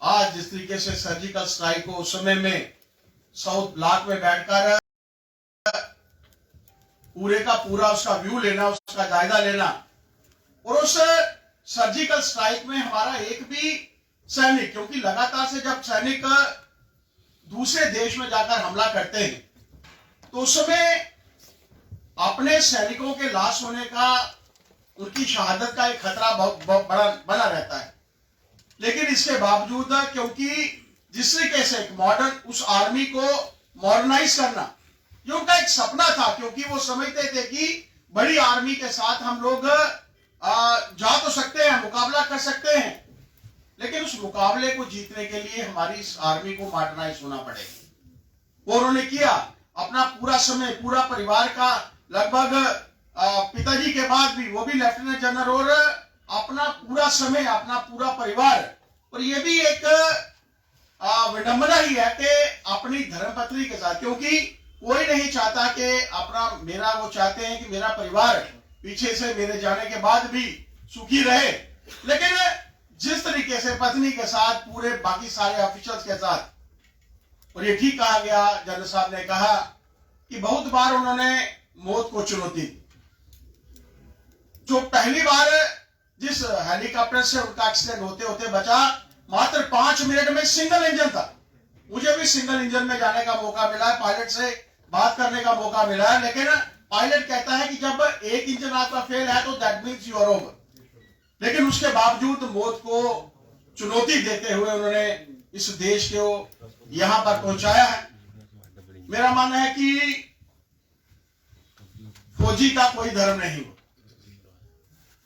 आज जिस तरीके से सर्जिकल स्ट्राइक को उस समय में साउथ ब्लॉक में बैठकर पूरे का पूरा उसका व्यू लेना, उसका जायजा लेना, और उस सर्जिकल स्ट्राइक में हमारा एक भी सैनिक, क्योंकि लगातार से जब सैनिक दूसरे देश में जाकर हमला करते हैं तो उस समय अपने सैनिकों के लाश होने का, उनकी शहादत का एक खतरा बहुत बड़ा बना रहता है। लेकिन इसके बावजूद क्योंकि जिस तरीके से मॉडर्न उस आर्मी को मॉडर्नाइज करना ये उनका एक सपना था, क्योंकि वो समझते थे कि बड़ी आर्मी के साथ हम लोग जा तो सकते हैं, मुकाबला कर सकते हैं, लेकिन उस मुकाबले को जीतने के लिए हमारी इस आर्मी को मॉडर्नाइज होना पड़ेगा। वो उन्होंने किया। अपना पूरा समय, पूरा परिवार का लगभग पिताजी के बाद भी, वो भी लेफ्टिनेंट जनरल, और अपना पूरा समय, अपना पूरा परिवार, और ये भी एक विडंबना ही है कि अपनी धर्मपत्नी के साथ, क्योंकि कोई नहीं चाहता कि अपना, मेरा वो चाहते हैं कि मेरा परिवार पीछे से मेरे जाने के बाद भी सुखी रहे, लेकिन जिस तरीके से पत्नी के साथ, पूरे बाकी सारे ऑफिसर्स के साथ, और ये ठीक कहा गया, जनरल साहब ने कहा कि बहुत बार उन्होंने मौत को चुनौती दी। जो पहली बार जिस हेलीकॉप्टर से उनका एक्सीडेंट होते होते बचा, मात्र 5 मिनट में सिंगल इंजन था। मुझे भी सिंगल इंजन में जाने का मौका मिला है, पायलट से बात करने का मौका मिला है, लेकिन पायलट कहता है कि जब एक इंजन आपका फेल है तो that means you are over. लेकिन उसके बावजूद मौत को चुनौती देते हुए उन्होंने इस देश को यहां पर पहुंचाया है। मेरा मानना है कि फौजी का कोई धर्म नहीं,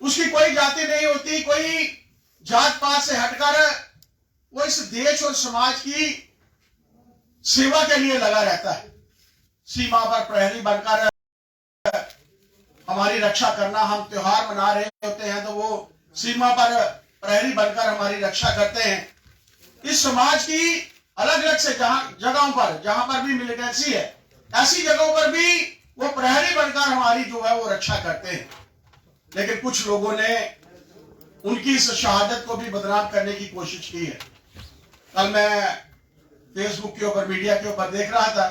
उसकी कोई जाति नहीं होती, कोई जात पात से हटकर वो इस देश और समाज की सेवा के लिए लगा रहता है। सीमा पर प्रहरी बनकर हमारी रक्षा करना, हम त्योहार मना रहे होते हैं तो वो सीमा पर प्रहरी बनकर हमारी रक्षा करते हैं। इस समाज की अलग अलग से जगहों पर, जहां पर भी मिलिटेंसी है, ऐसी जगहों पर भी वो प्रहरी बनकर हमारी जो है वो रक्षा करते हैं। लेकिन कुछ लोगों ने उनकी इस शहादत को भी बदनाम करने की कोशिश की है। कल मैं फेसबुक के ऊपर, मीडिया के ऊपर देख रहा था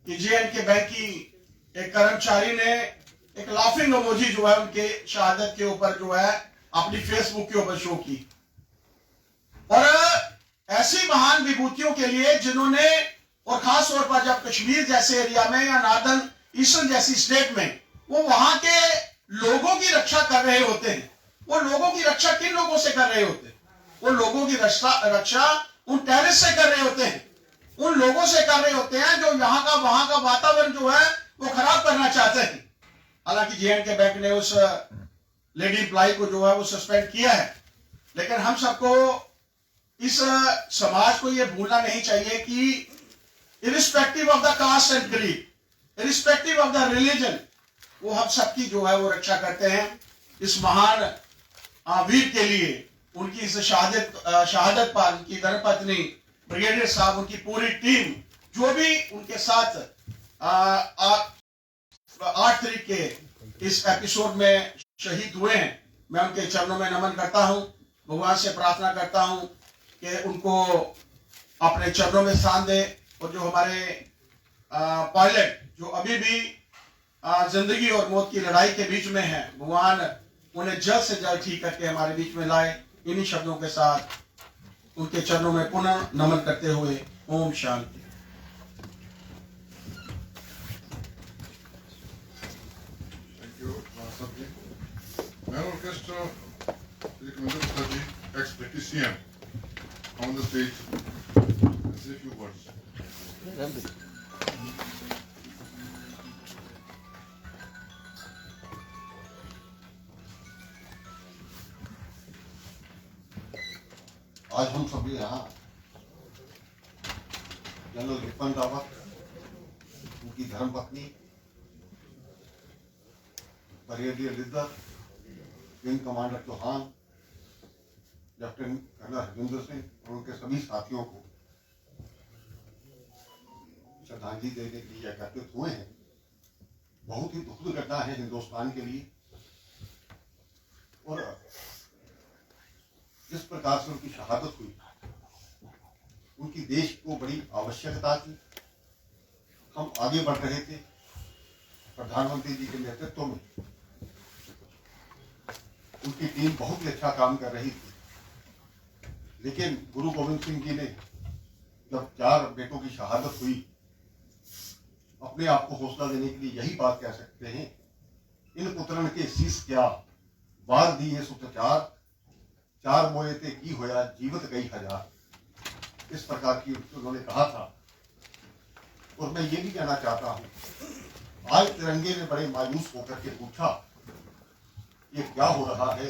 कि J&K बैंक की एक कर्मचारी ने एक लाफिंग इमोजी जो है उनके शहादत के ऊपर जो है अपनी फेसबुक के ऊपर शो की। और ऐसी महान विभूतियों के लिए जिन्होंने, और खास तौर पर जब कश्मीर जैसे एरिया में या नॉर्दर्न ईस्टर्न जैसी स्टेट में वो वहां के लोगों की रक्षा कर रहे होते हैं, वो लोगों की रक्षा किन लोगों से कर रहे होते हैं? वो लोगों की रक्षा उन टेररिस्ट से कर रहे होते हैं, उन लोगों से कर रहे होते हैं जो यहाँ का वहां का वातावरण जो है वो खराब करना चाहते हैं। हालांकि J&K बैंक ने उस लेडी एम्प्लॉय को जो है वो सस्पेंड किया है, लेकिन हम सबको, इस समाज को ये भूलना नहीं चाहिए कि irrespective of the caste and creed, irrespective of the religion, वो हम सबकी जो है वो रक्षा करते हैं। इस महान वीर के लिए, उनकी इस शहादत पर उनकी धर्मपत्नी, ब्रिगेडियर साहब, उनकी पूरी टीम, जो भी उनके साथ 8 तारीख के इस एपिसोड में शहीद हुए हैं, मैं उनके चरणों में नमन करता हूं। भगवान से प्रार्थना करता हूं कि उनको अपने चरणों में स्थान दे, और जो हमारे पायलट जो अभी भी जिंदगी और मौत की लड़ाई के बीच में है, भगवान उन्हें जल्द से जल्द ठीक करके हमारे बीच में लाए। इन्हीं शब्दों के साथ उनके चरणों में पुनः नमन करते हुए Om Shanti. Thank you, Sabji. May I request Sri Kumar Sabji, ex-British CM, on the stage and say a few words. आज हम सभी यहाँ जनरल विपिन रावत, उनकी धर्मपत्नी brigadier Lidder, wing commander Chauhan, lieutenant colonel Harjinder Singh और उनके सभी साथियों को श्रद्धांजलि देने के लिए एकत्रित हुए हैं। बहुत ही दुखद घटना है हिंदुस्तान के लिए, और जिस प्रकार से उनकी शहादत हुई, उनकी देश को बड़ी आवश्यकता थी। हम आगे बढ़ रहे थे प्रधानमंत्री जी के नेतृत्व में, उनकी टीम बहुत ही अच्छा काम कर रही थी। लेकिन गुरु गोविंद सिंह जी ने जब 4 बेटों की शहादत हुई, अपने आप को हौसला देने के लिए यही बात कह सकते हैं, इन पुत्रन के शीश क्या वार दिए सुतचार, 4 मोए ते की होया जीवत कई हजार। इस प्रकार की उन्होंने कहा था। और मैं ये भी कहना चाहता हूं, आज तिरंगे ने बड़े मायूस होकर के पूछा, ये क्या हो रहा है?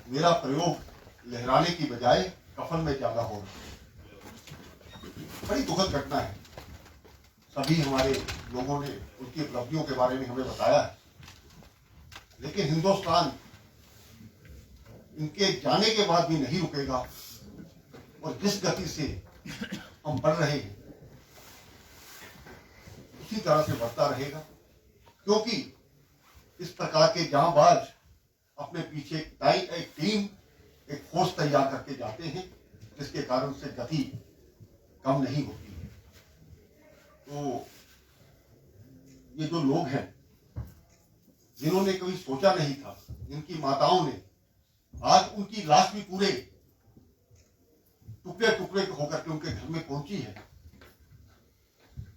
मेरा प्रयोग लहराने की बजाय कफन में ज्यादा हो रहा है। बड़ी दुखद घटना है। सभी हमारे लोगों ने उनकी उपलब्धियों के बारे में हमें बताया है, लेकिन हिंदुस्तान इनके जाने के बाद भी नहीं रुकेगा और जिस गति से हम बढ़ रहे हैं उसी तरह से बढ़ता रहेगा, क्योंकि इस प्रकार के जांबाज अपने पीछे एक टीम, एक फोर्स तैयार करके जाते हैं, जिसके कारण से गति कम नहीं होती है। तो ये जो लोग हैं जिन्होंने कभी सोचा नहीं था, इनकी माताओं ने, आज उनकी लाश भी पूरे टुकड़े टुकड़े होकर के उनके घर में पहुंची है।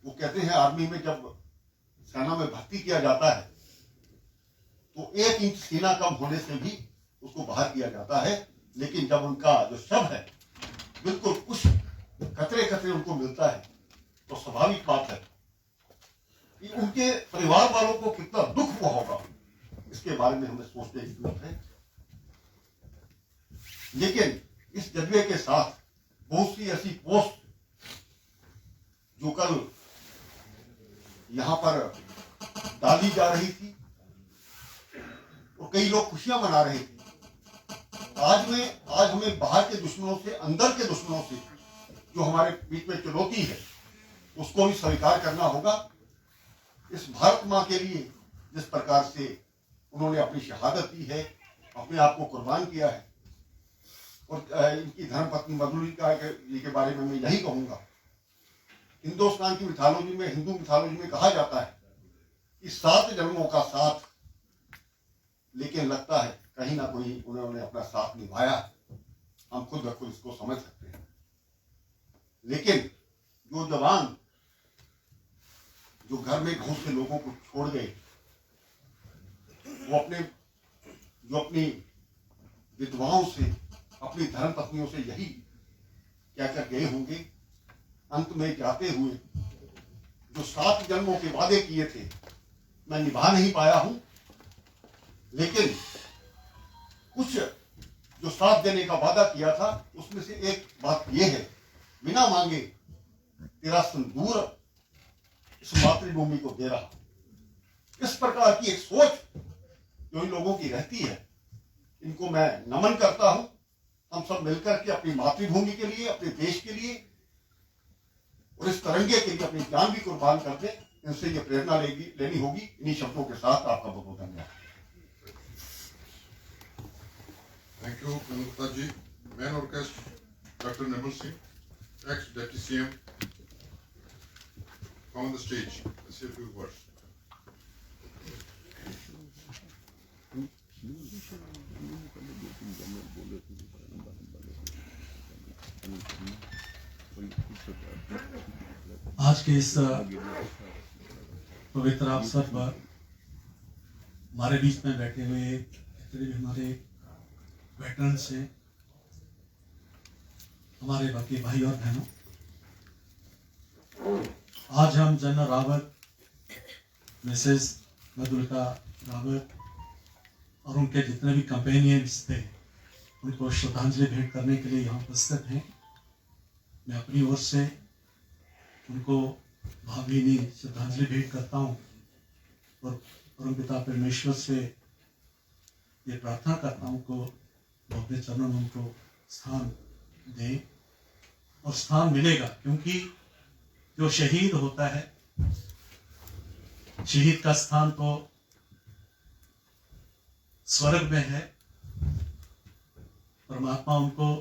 वो कहते हैं आर्मी में जब सेना में भर्ती किया जाता है तो 1 इंच सीना कम होने से भी उसको बाहर किया जाता है, लेकिन जब उनका जो शव है बिल्कुल कुछ कतरे कतरे उनको मिलता है तो स्वाभाविक बात है कि उनके परिवार वालों को कितना दुख हुआ होगा, इसके बारे में हमें सोचने की जरूरत है। लेकिन इस जज्बे के साथ बहुत सी ऐसी पोस्ट जो कल यहां पर डाली जा रही थी और कई लोग खुशियां मना रहे थे, आज हमें बाहर के दुश्मनों से, अंदर के दुश्मनों से जो हमारे बीच में चुनौती है उसको भी स्वीकार करना होगा। इस भारत मां के लिए जिस प्रकार से उन्होंने अपनी शहादत दी है, अपने आप को कुर्बान किया है, और इनकी धर्मपत्नी मधुलिका जी के बारे में मैं यही कहूंगा, हिंदुस्तान की मिथोलॉजी में, हिंदू मिथोलॉजी में कहा जाता है कि 7 जन्मों का साथ, लेकिन लगता है कहीं ना कहीं उन्होंने अपना साथ निभाया। हम खुद ब खुद इसको समझ सकते हैं। लेकिन जो जवान जो घर में बहुत से लोगों को छोड़ गए, वो अपनी विधवाओं से, अपनी धर्म पत्नियों से यही कहकर गए होंगे, अंत में जाते हुए जो 7 जन्मों के वादे किए थे मैं निभा नहीं पाया हूं, लेकिन कुछ जो साथ देने का वादा किया था उसमें से एक बात यह है, बिना मांगे तेरा संदूर इस मातृभूमि को दे रहा। इस प्रकार की एक सोच जो इन लोगों की रहती है, इनको मैं नमन करता हूं। हम सब मिलकर के अपनी मातृभूमि के लिए, अपने देश के लिए और इस तिरंगे के लिए अपनी जान भी कुर्बान कर दें। इनसे ये प्रेरणा लेनी होगी। इन्हीं शब्दों के साथ आपका बहुत बहुत धन्यवाद। Thank you Gupta ji. Man orchestra doctor Nirmal Singh, ex deputy CM, come on the stage. Let's say a few words. आज के इस पवित्र अवसर पर हमारे बीच में बैठे हुए जितने भी हमारे वेटरन्स हैं, हमारे बाकी भाई और बहनों, आज हम जनरल रावत, मिसेस मधुलिका रावत और उनके जितने भी कंपेनियंस थे उनको श्रद्धांजलि भेंट करने के लिए यहाँ उपस्थित हैं। मैं अपनी ओर से उनको भावभीनी श्रद्धांजलि भेंट करता हूँ और परमपिता परमेश्वर से ये प्रार्थना करता हूँ को वो अपने चरणों में उनको स्थान दें और स्थान मिलेगा, क्योंकि जो शहीद होता है, शहीद का स्थान तो स्वर्ग में है परमात्मा उनको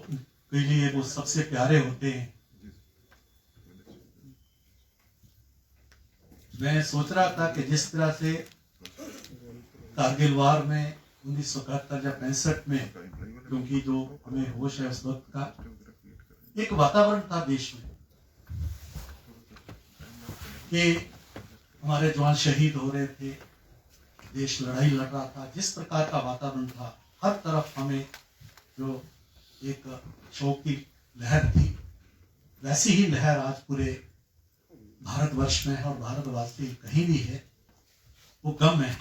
के लिए वो सबसे प्यारे होते हैं। मैं सोच रहा था कि जिस तरह से कारगिल वार में 1971 या 65 में, क्योंकि जो हमें होश है उस वक्त का, एक वातावरण था देश में कि हमारे जवान शहीद हो रहे थे, देश लड़ाई लड़ रहा था, जिस प्रकार का वातावरण था, हर तरफ हमें जो एक शोक की लहर थी, वैसी ही लहर आज पूरे भारतवर्ष में है और भारतवासी कहीं भी है वो गम है।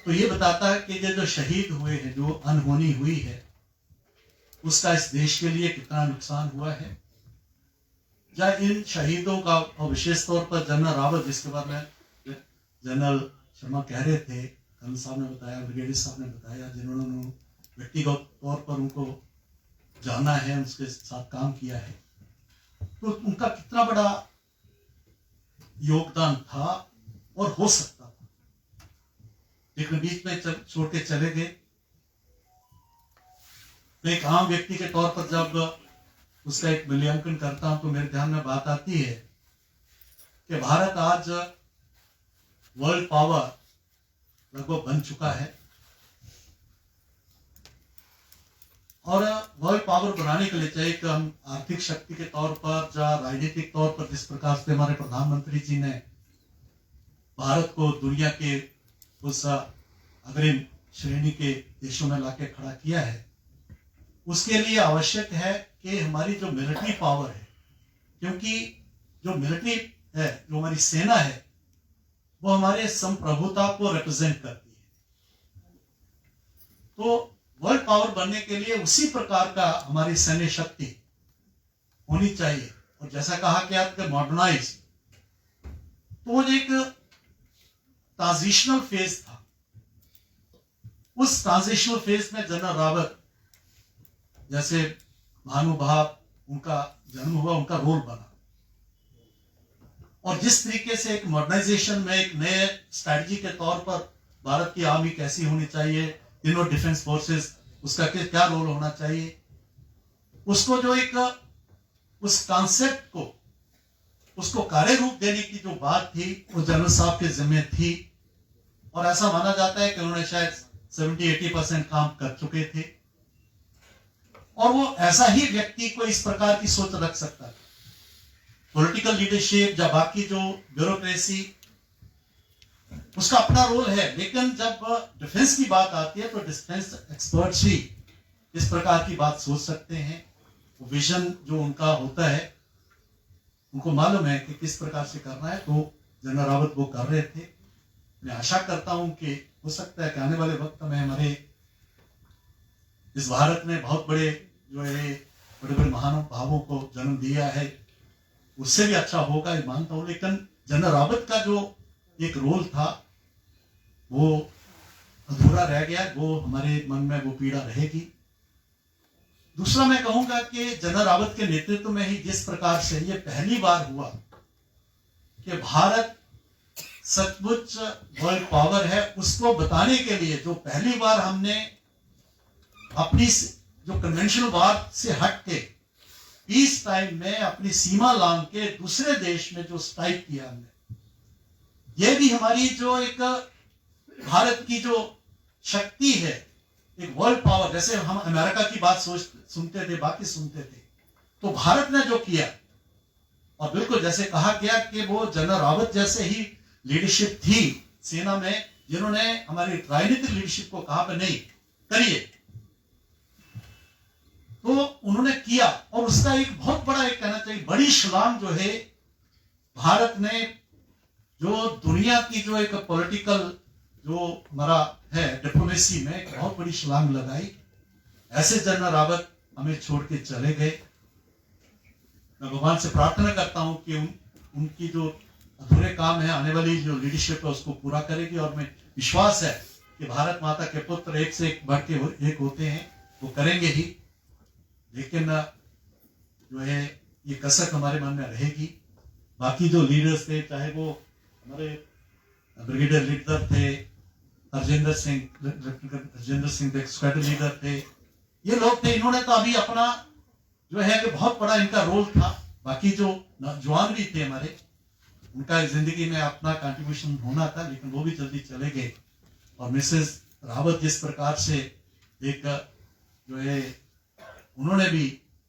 तो ये बताता है कि ये जो शहीद हुए हैं, जो अनहोनी हुई है, उसका इस देश के लिए कितना नुकसान हुआ है। या इन शहीदों का, और विशेष तौर पर जनरल रावत, जिसके बारे में जनरल शर्मा कह रहे थे, कर्नल साहब ने बताया, ब्रिगेडियर साहब ने बताया, जिन्होंने व्यक्तिगत तौर पर उनको जाना है, उसके साथ काम किया है, तो उनका कितना बड़ा योगदान था और हो सकता था, लेकिन बीच में छोड़ के चले गए। तो एक आम व्यक्ति के तौर पर जब उसका एक मूल्यांकन करता हूं तो मेरे ध्यान में बात आती है कि भारत आज वर्ल्ड पावर लगभग बन चुका है, और वर्ल्ड पावर बनाने के लिए चाहे कि हम आर्थिक शक्ति के तौर पर या राजनीतिक तौर पर, जिस प्रकार से हमारे प्रधानमंत्री जी ने भारत को दुनिया के उस अग्रिम श्रेणी के देशों में लाके खड़ा किया है, उसके लिए आवश्यक है कि हमारी जो मिलिट्री पावर है, क्योंकि जो मिलिट्री है, जो हमारी सेना है, वो हमारे संप्रभुता को रिप्रेजेंट करती है। तो वर्ल्ड पावर बनने के लिए उसी प्रकार का हमारी सैन्य शक्ति होनी चाहिए। और जैसा कहा गया कि मॉडर्नाइज, तो वो एक ट्रांजिशनल फेज था। उस ट्रांजिशनल फेज में जनरल रावत जैसे महानुभाव, उनका जन्म हुआ, उनका रोल बना, और जिस तरीके से एक मॉडर्नाइजेशन में एक नए स्ट्रैटेजी के तौर पर भारत की आर्मी कैसी होनी चाहिए, तीनों डिफेंस फोर्सेस, उसका क्या रोल होना चाहिए, उसको जो एक उस कॉन्सेप्ट को, उसको कार्य रूप देने की जो बात थी, वो जनरल साहब के जिम्मे थी। और ऐसा माना जाता है कि उन्होंने शायद 70-80% काम कर चुके थे, और वो ऐसा ही व्यक्ति को इस प्रकार की सोच रख सकता है। पॉलिटिकल लीडरशिप या बाकी जो ब्यूरोक्रेसी, उसका अपना रोल है, लेकिन जब डिफेंस की बात आती है तो डिफेंस एक्सपर्ट्स ही इस प्रकार की बात सोच सकते हैं। वो विजन जो उनका होता है, उनको मालूम है कि किस प्रकार से करना है, तो जनरल रावत वो कर रहे थे। मैं आशा करता हूं कि हो सकता है कि आने वाले वक्त में हमारे इस भारत ने बहुत बड़े जो है बड़े बड़े महानुभावों को जन्म दिया है, उससे भी अच्छा होगा ये मानता हूं। लेकिन जनरल रावत का जो एक रोल था वो अधूरा रह गया, वो हमारे मन में वो पीड़ा रहेगी। दूसरा मैं कहूंगा कि जनरल रावत के नेतृत्व में ही जिस प्रकार से ये पहली बार हुआ कि भारत सचमुच वर्ल्ड पावर है, उसको बताने के लिए जो पहली बार हमने अपनी जो कन्वेंशनल वार से हट के पीस टाइम में अपनी सीमा लांघ के दूसरे देश में जो स्ट्राइक किया हमने, ये भी हमारी जो एक भारत की जो शक्ति है, एक वर्ल्ड पावर, जैसे हम अमेरिका की बात सुनते थे, बाकी सुनते थे, तो भारत ने जो किया, और बिल्कुल जैसे कहा गया कि वो जनरल रावत जैसे ही लीडरशिप थी सेना में, जिन्होंने हमारी राजनीतिक लीडरशिप को कहा कि नहीं करिए, तो उन्होंने किया। और उसका एक बहुत बड़ा, एक कहना चाहिए बड़ी छलांग जो है भारत ने, जो दुनिया की जो एक पॉलिटिकल जो हमारा है डिप्लोमेसी में एक बहुत बड़ी छलांग लगाई। ऐसे जनरल रावत हमें छोड़ के चले गए। मैं भगवान से प्रार्थना करता हूं कि उनकी जो अधूरे काम है, आने वाली जो लीडरशिप है उसको पूरा करेगी, और मैं विश्वास है कि भारत माता के पुत्र एक से एक बढ़ के एक होते हैं, वो करेंगे ही। लेकिन जो है ये कसक हमारे मन में रहेगी। बाकी जो लीडर्स थे, चाहे वो हमारे ब्रिगेडियर लीडर थे, हरजिंदर सिंह स्क्वाड्रन लीडर थे, ये लोग थे, इन्होंने तो अभी अपना जो है कि बहुत बड़ा इनका रोल था। बाकी जो जवान भी थे हमारे, उनका जिंदगी में अपना कंट्रीब्यूशन होना था, लेकिन वो भी जल्दी चले गए। और मिसेस रावत जिस प्रकार से एक जो है उन्होंने भी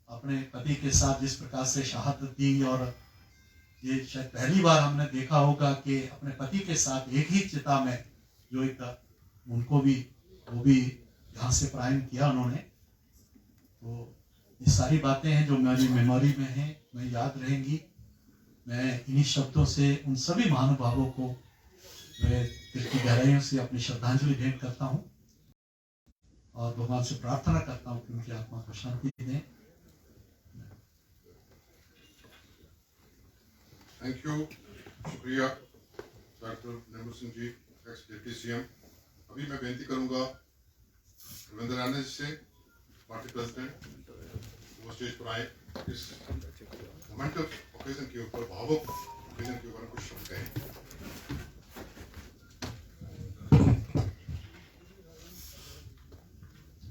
अपने पति के साथ जिस प्रकार से शहादत दी, और ये शायद पहली बार हमने देखा होगा कि अपने पति के साथ एक ही चिता में जो एक उनको भी वो भी यहाँ से प्रायण किया उन्होंने। तो ये सारी बातें हैं जो मेरी मेमोरी में हैं, मैं याद रहेंगी। मैं इन्हीं शब्दों से उन सभी महानुभावों को मैं दिल की गहराइयों से अपनी श्रद्धांजलि भेंट करता हूँ और भगवान से प्रार्थना करता हूँ कि उनकी आत्मा को शांति दें। थैंक यू, शुक्रिया doctor Nirmal Singh ji, x deputy CM. अभी मैं बेनती करूंगा रविंद्र राणा जी से, पार्टी प्रेसिडेंट, वो स्टेज पर आए, इस मोमेंटम ओकेजन के ऊपर, भावुक ओकेजन के ऊपर कुछ शब्द कहें।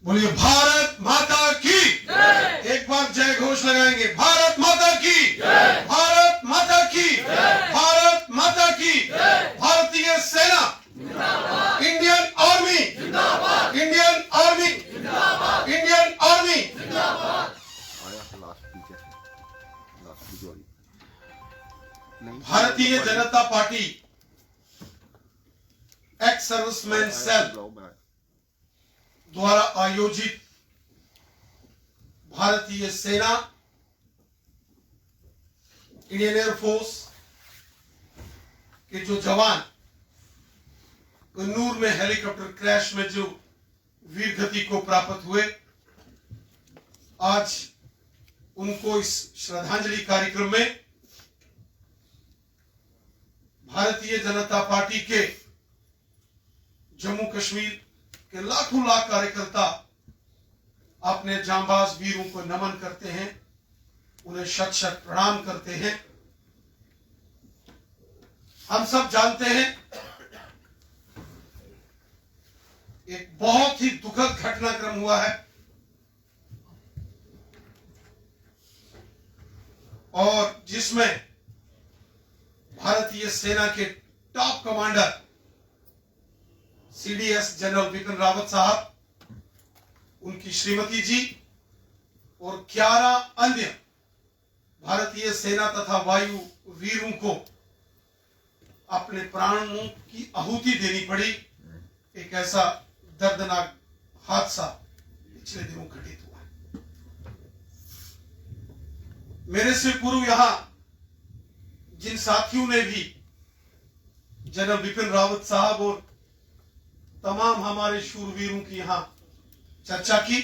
बोलिए भारत माता की जय। एक बार जय घोष लगाएंगे, भारत माता की जय, भारत माता की जय, भारत माता की जय। भारतीय सेना जिंदाबाद, इंडियन आर्मी जिंदाबाद, इंडियन आर्मी जिंदाबाद, इंडियन आर्मी जिंदाबाद। Bharatiya Janata party ex serviceman cell द्वारा आयोजित भारतीय सेना, इंडियन एयरफोर्स के जो जवान कन्नूर में हेलीकॉप्टर क्रैश में जो वीर गति को प्राप्त हुए, आज उनको इस श्रद्धांजलि कार्यक्रम में भारतीय जनता पार्टी के जम्मू कश्मीर के लाखों लाख कार्यकर्ता अपने जांबाज वीरों को नमन करते हैं, उन्हें शत शत प्रणाम करते हैं। हम सब जानते हैं एक बहुत ही दुखद घटनाक्रम हुआ है और जिसमें भारतीय सेना के top commander CDS general Bipin Rawat साहब, उनकी श्रीमती जी और 11 अन्य भारतीय सेना तथा वायु वीरों को अपने प्राणों की आहुति देनी पड़ी। एक ऐसा दर्दनाक हादसा पिछले दिनों घटित हुआ। मेरे से पूर्व यहां जिन साथियों ने भी जनरल बिपिन रावत साहब और तमाम हमारे शूरवीरों की यहां चर्चा की,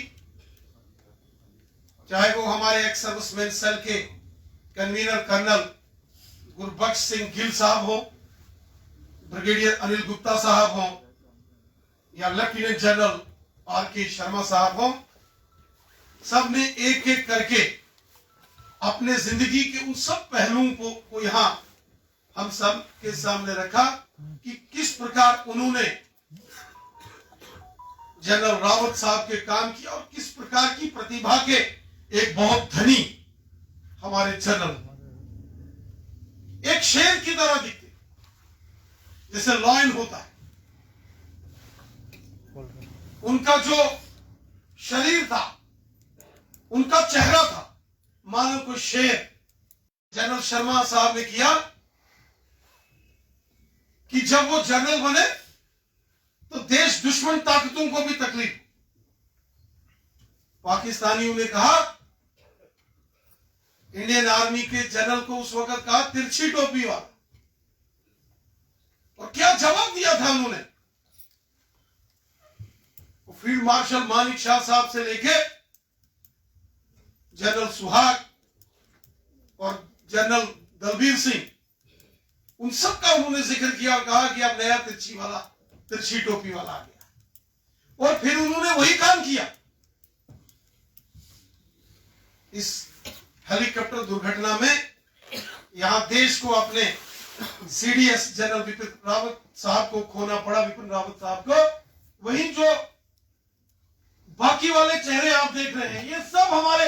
चाहे वो हमारे एक्स सर्विसमैन सेल के कन्वीनर कर्नल गुरबख्श सिंह गिल साहब हो, ब्रिगेडियर अनिल गुप्ता साहब हो या लेफ्टिनेंट जनरल आर.के. शर्मा साहब हो, सब ने एक एक करके अपने जिंदगी के उन सब पहलुओं को यहां हम सब के सामने रखा कि किस प्रकार उन्होंने जनरल रावत साहब के काम किया और किस प्रकार की प्रतिभा के एक बहुत धनी हमारे जनरल, एक शेर की तरह दिखते, जैसे लॉयन होता है। उनका जो शरीर था, उनका चेहरा था, मानो कोई शेर। जनरल शर्मा साहब ने किया कि जब वो जनरल बने तो देश दुश्मन ताकतों को भी तकलीफ। पाकिस्तानियों ने कहा, इंडियन आर्मी के जनरल को उस वक्त कहा तिरछी टोपी वाला, और क्या जवाब दिया था उन्होंने। फील्ड मार्शल मानिक शाह साहब से लेके जनरल सुहाग और जनरल दलबीर सिंह, उन सब का उन्होंने जिक्र किया और कहा कि अब नया तिरछी टोपी वाला आ गया। और फिर उन्होंने वही काम किया। इस हेलीकॉप्टर दुर्घटना में यहां देश को अपने सीडीएस जनरल बिपिन रावत साहब को खोना पड़ा, बिपिन रावत साहब को। वहीं जो बाकी वाले चेहरे आप देख रहे हैं, ये सब हमारे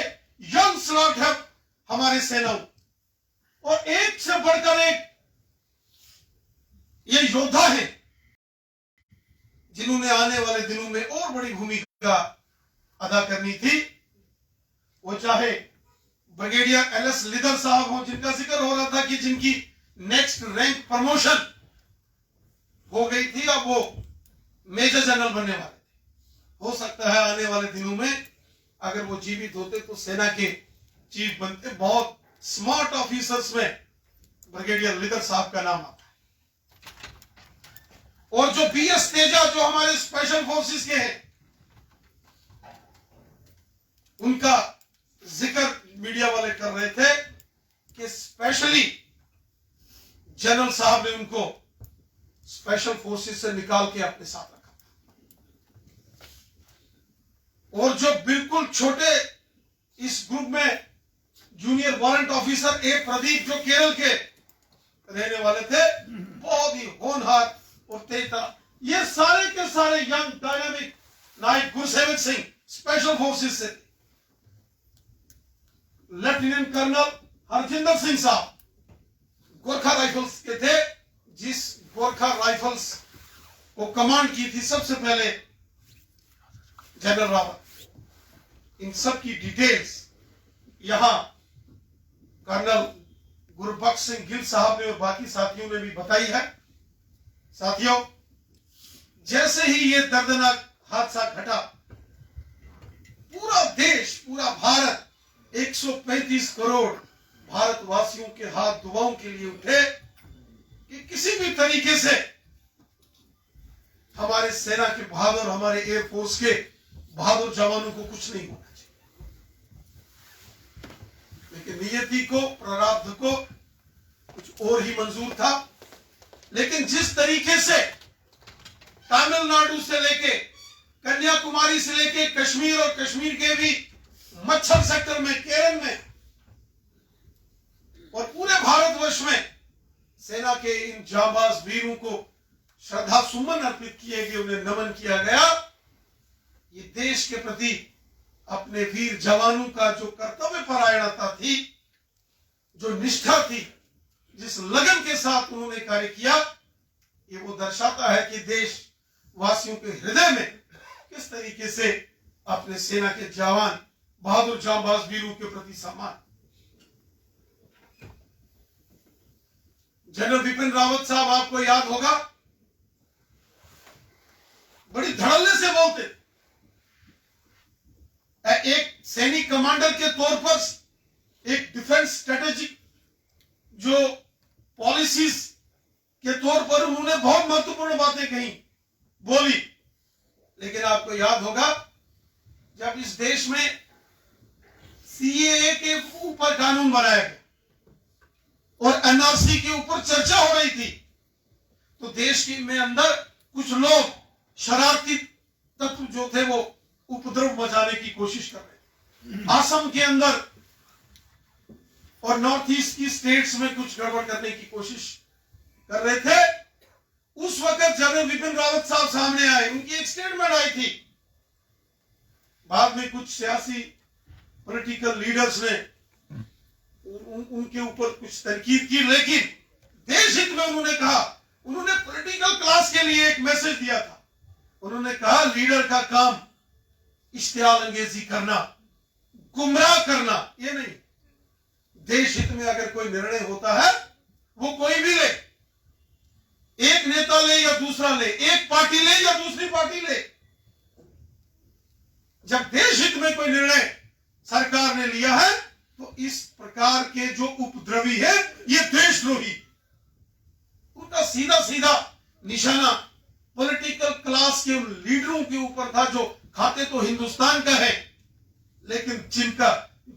यंग स्लॉट है, हमारे सेनाओं, और एक से बढ़कर एक ये योद्धा है जिन्होंने आने वाले दिनों में और बड़ी भूमिका अदा करनी थी। वो चाहे ब्रिगेडियर एलएस लिदर साहब हो, जिनका जिक्र हो रहा था कि जिनकी नेक्स्ट रैंक प्रमोशन हो गई थी, अब वो मेजर जनरल बनने वाले थे। हो सकता है आने वाले दिनों में अगर वो जीवित होते तो सेना के चीफ बनते। बहुत स्मार्ट ऑफिसर्स में ब्रिगेडियर लिदर साहब का नाम आता है। और जो बीएस तेजा जो हमारे स्पेशल फोर्सेस के हैं, उनका जिक्र मीडिया वाले कर रहे थे कि स्पेशली जनरल साहब ने उनको स्पेशल फोर्सेस से निकाल के अपने साथ रखा। और जो बिल्कुल छोटे इस ग्रुप में जूनियर वारंट ऑफिसर ए प्रदीप, जो केरल के रहने वाले थे, बहुत ही होनहार और तेज था। ये सारे के सारे यंग डायनामिक नायक गुरसेवक सिंह स्पेशल फोर्सेस से। लेफ्टिनेंट कर्नल हरजिंदर सिंह साहब गोरखा राइफल्स के थे, जिस गोरखा राइफल्स को कमांड की थी सबसे पहले जनरल रावत। इन सब की डिटेल्स यहां कर्नल गुरबख्श सिंह गिल साहब ने और बाकी साथियों ने भी बताई है। साथियों, जैसे ही ये दर्दनाक हादसा घटा, पूरा देश, पूरा भारत 135 करोड़ भारतवासियों के हाथ दुआओं के लिए उठे कि किसी भी तरीके से हमारे सेना के बहादुर, हमारे एयरफोर्स के बहादुर जवानों को कुछ नहीं होना चाहिए। लेकिन नियति को, प्रारब्ध को कुछ और ही मंजूर था। लेकिन जिस तरीके से तमिलनाडु से लेके कन्याकुमारी से लेके कश्मीर और कश्मीर के भी मच्छर सेक्टर में, केरल में और पूरे भारतवर्ष में सेना के इन जांबाज वीरों को श्रद्धा सुमन अर्पित किए गए, उन्हें नमन किया गया। ये देश के प्रति अपने वीर जवानों का जो कर्तव्य परायणता थी, जो निष्ठा थी, जिस लगन के साथ उन्होंने कार्य किया, ये वो दर्शाता है कि देशवासियों के हृदय में किस तरीके से अपने सेना के जवान, बहादुर जांबाज वीरों के प्रति सम्मान। जनरल बिपिन रावत साहब, आपको याद होगा, बड़ी धड़ल्ले से बोलते। एक सैनिक कमांडर के तौर पर एक डिफेंस स्ट्रेटेजिक जो पॉलिसीज के तौर पर उन्होंने बहुत महत्वपूर्ण बातें कही, बोली। लेकिन आपको याद होगा, जब इस देश में सीएए के ऊपर कानून बनाया गया और एनआरसी के ऊपर चर्चा हो रही थी, तो देश के में अंदर कुछ लोग शरारती तत्व जो थे वो उपद्रव मचाने की कोशिश कर रहे थे। असम के अंदर और नॉर्थ ईस्ट की स्टेट्स में कुछ गड़बड़ करने की कोशिश कर रहे थे। उस वक्त जनरल बिपिन रावत साहब सामने आए, उनकी एक स्टेटमेंट आई थी। बाद में कुछ सियासी पॉलिटिकल लीडर्स ने उनके ऊपर कुछ तनकीद की, लेकिन देश हित में उन्होंने कहा, उन्होंने पॉलिटिकल क्लास के लिए एक मैसेज दिया था। उन्होंने कहा, लीडर का काम इश्तियाल अंगेजी करना, गुमराह करना, ये नहीं। देश हित में अगर कोई निर्णय होता है, वो कोई भी ले, एक नेता ले या दूसरा ले, एक पार्टी ले या दूसरी पार्टी ले, जब देश हित में कोई निर्णय सरकार ने लिया है, तो इस प्रकार के जो उपद्रवी है, ये देशद्रोही, उनका सीधा सीधा निशाना पॉलिटिकल क्लास के उन लीडरों के ऊपर था जो खाते तो हिंदुस्तान का है, लेकिन जिनका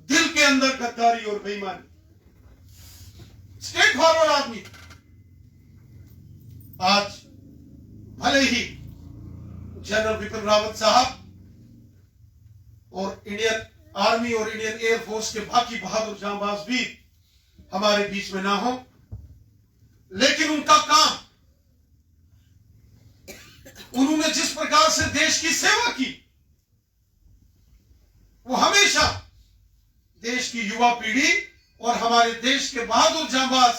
दिल के अंदर गद्दारी और बेईमानी, स्ट्रेट फॉरवर्ड आदमी। आज भले ही जनरल बिपिन रावत साहब और इंडियन आर्मी और इंडियन एयरफोर्स के बाकी बहादुर जांबाज भी हमारे बीच में ना हो, लेकिन उनका काम, उन्होंने जिस प्रकार से देश की सेवा की, वो हमेशा देश की युवा पीढ़ी और हमारे देश के बहादुर जांबाज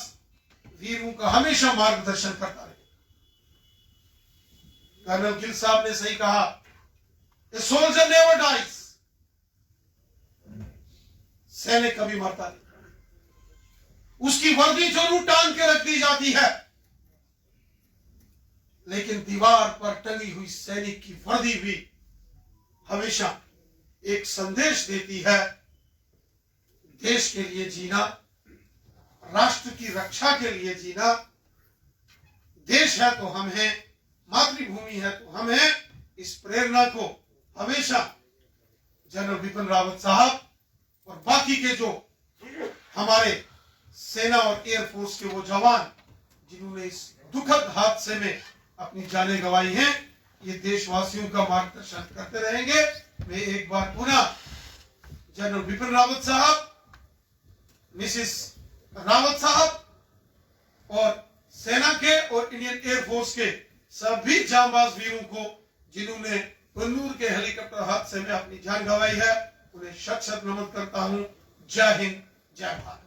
वीरों का हमेशा मार्गदर्शन करता रहे। कर्नल गिल साहब ने सही कहा, ए सोल्जर नेवर डाइज, सैनिक कभी मरता नहीं। उसकी वर्दी जरूर टांग के रख दी जाती है, लेकिन दीवार पर टंगी हुई सैनिक की वर्दी भी हमेशा एक संदेश देती है, देश के लिए जीना, राष्ट्र की रक्षा के लिए जीना। देश है तो हम हैं, मातृभूमि है तो हम हैं। इस प्रेरणा को हमेशा जनरल बिपिन रावत साहब और बाकी के जो हमारे सेना और एयरफोर्स के वो जवान जिन्होंने इस दुखद हादसे में अपनी जानें गंवाई हैं, ये देशवासियों का मार्गदर्शन करते रहेंगे। मैं एक बार पुनः जनरल बिपिन रावत साहब, मिसेस रावत साहब और सेना के और इंडियन एयरफोर्स के सभी जांबाज वीरों को जिन्होंने कन्नूर के हेलीकॉप्टर हादसे में अपनी जान गंवाई है, उन्हें शत शत नमन करता हूं। जय हिंद, जय भारत।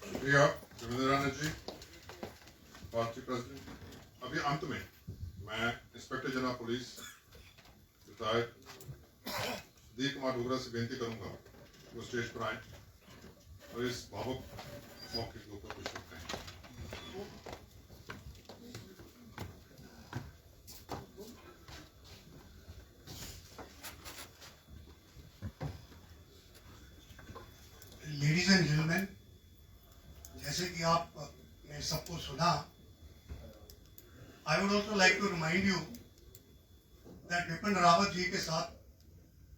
शुक्रिया देवेंद्र राणा जी, पार्टी प्रेसिडेंट। अभी अंत में मैं inspector general police retired Sudhir Kumar Dogra से बेनती करूंगा वो स्टेज पर आए और इस भावुक मौके के ऊपर कुछ करते हैं। लेडीज एंड जेंटलमैन, जैसे कि आपने सबको सुना, I would also like to remind you that Bipin Rawat ji के साथ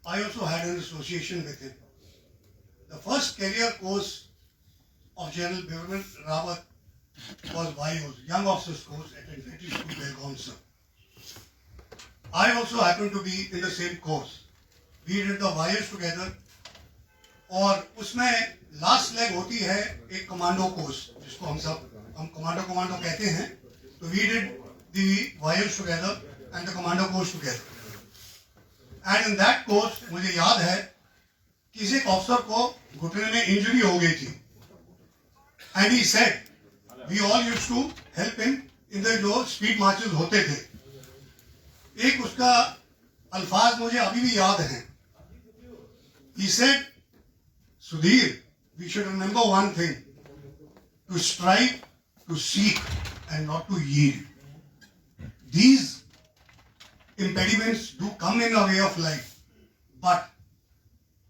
I also had an association with him. The first career course of General Bipin Rawat was YOS, Young Officers Course at Infantry School, Belgaum, sir. I also happened to be in the same course. We did the YOS together. और उसमें लास्ट लेग होती है एक कमांडो कोर्स, जिसको हम कमांडो कहते हैं। तो we did the YOS together and the commando course together. And in that course मुझे याद है किसी ऑफिसर को घुटने में इंजरी हो गई थी, and he said we all used to help him in the जो स्पीड मार्चेस होते थे। एक उसका अल्फाज मुझे अभी भी याद है। He said, Sudhir, we should remember one thing, to strive, to seek and not to yield. These impediments do come in a way of life, but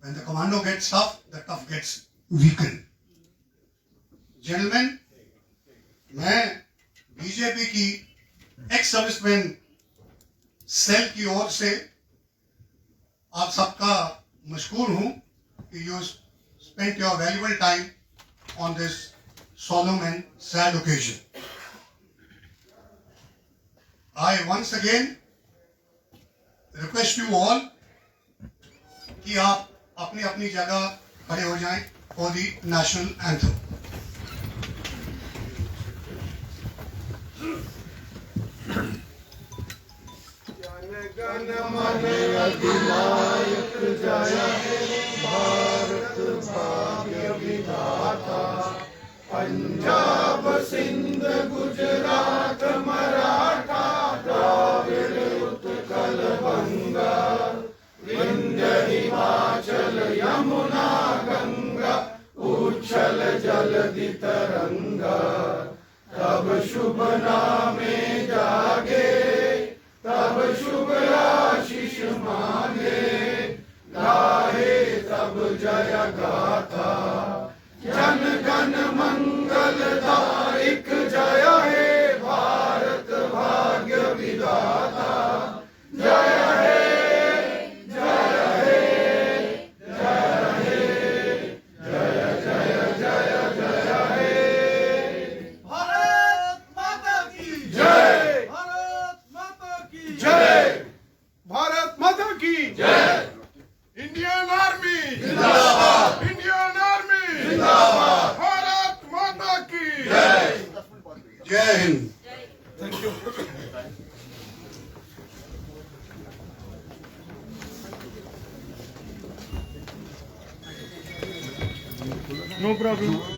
when the commando gets tough, the tough gets weakened. Gentlemen, मैं बीजेपी की एक्स सर्विसमैन सेल की ओर से आप सबका मशकूर हूं कि you spent your valuable time on this solemn and sad occasion. I once again request you all कि आप अपनी अपनी जगह खड़े हो जाएं for the national anthem. जन मन अधिनायक जय भारत भाग्य विधाता, पंजाब सिंध गुजरात मराठा द्राविड़ उत्कल बंगा, विंध्य हिमाचल यमुना गंगा, उच्छल जलधि तरंगा। तब शुभ नामे जागे, तब शुभ आशीष मांगे, गाहे तब जय गाथा। जन गण मंगल दायक जय हे भारत भाग्य विधाता। जय हे, जय हे, जय हे, जय जय जय जय हे। भारत माता की जय, भारत माता की जय, भारत माता की जय। इंडियन आर्मी जिंदाबाद, इंडियन आर्मी जिंदाबाद, भारत माता की जय। जय Hind. Thank you. No problem.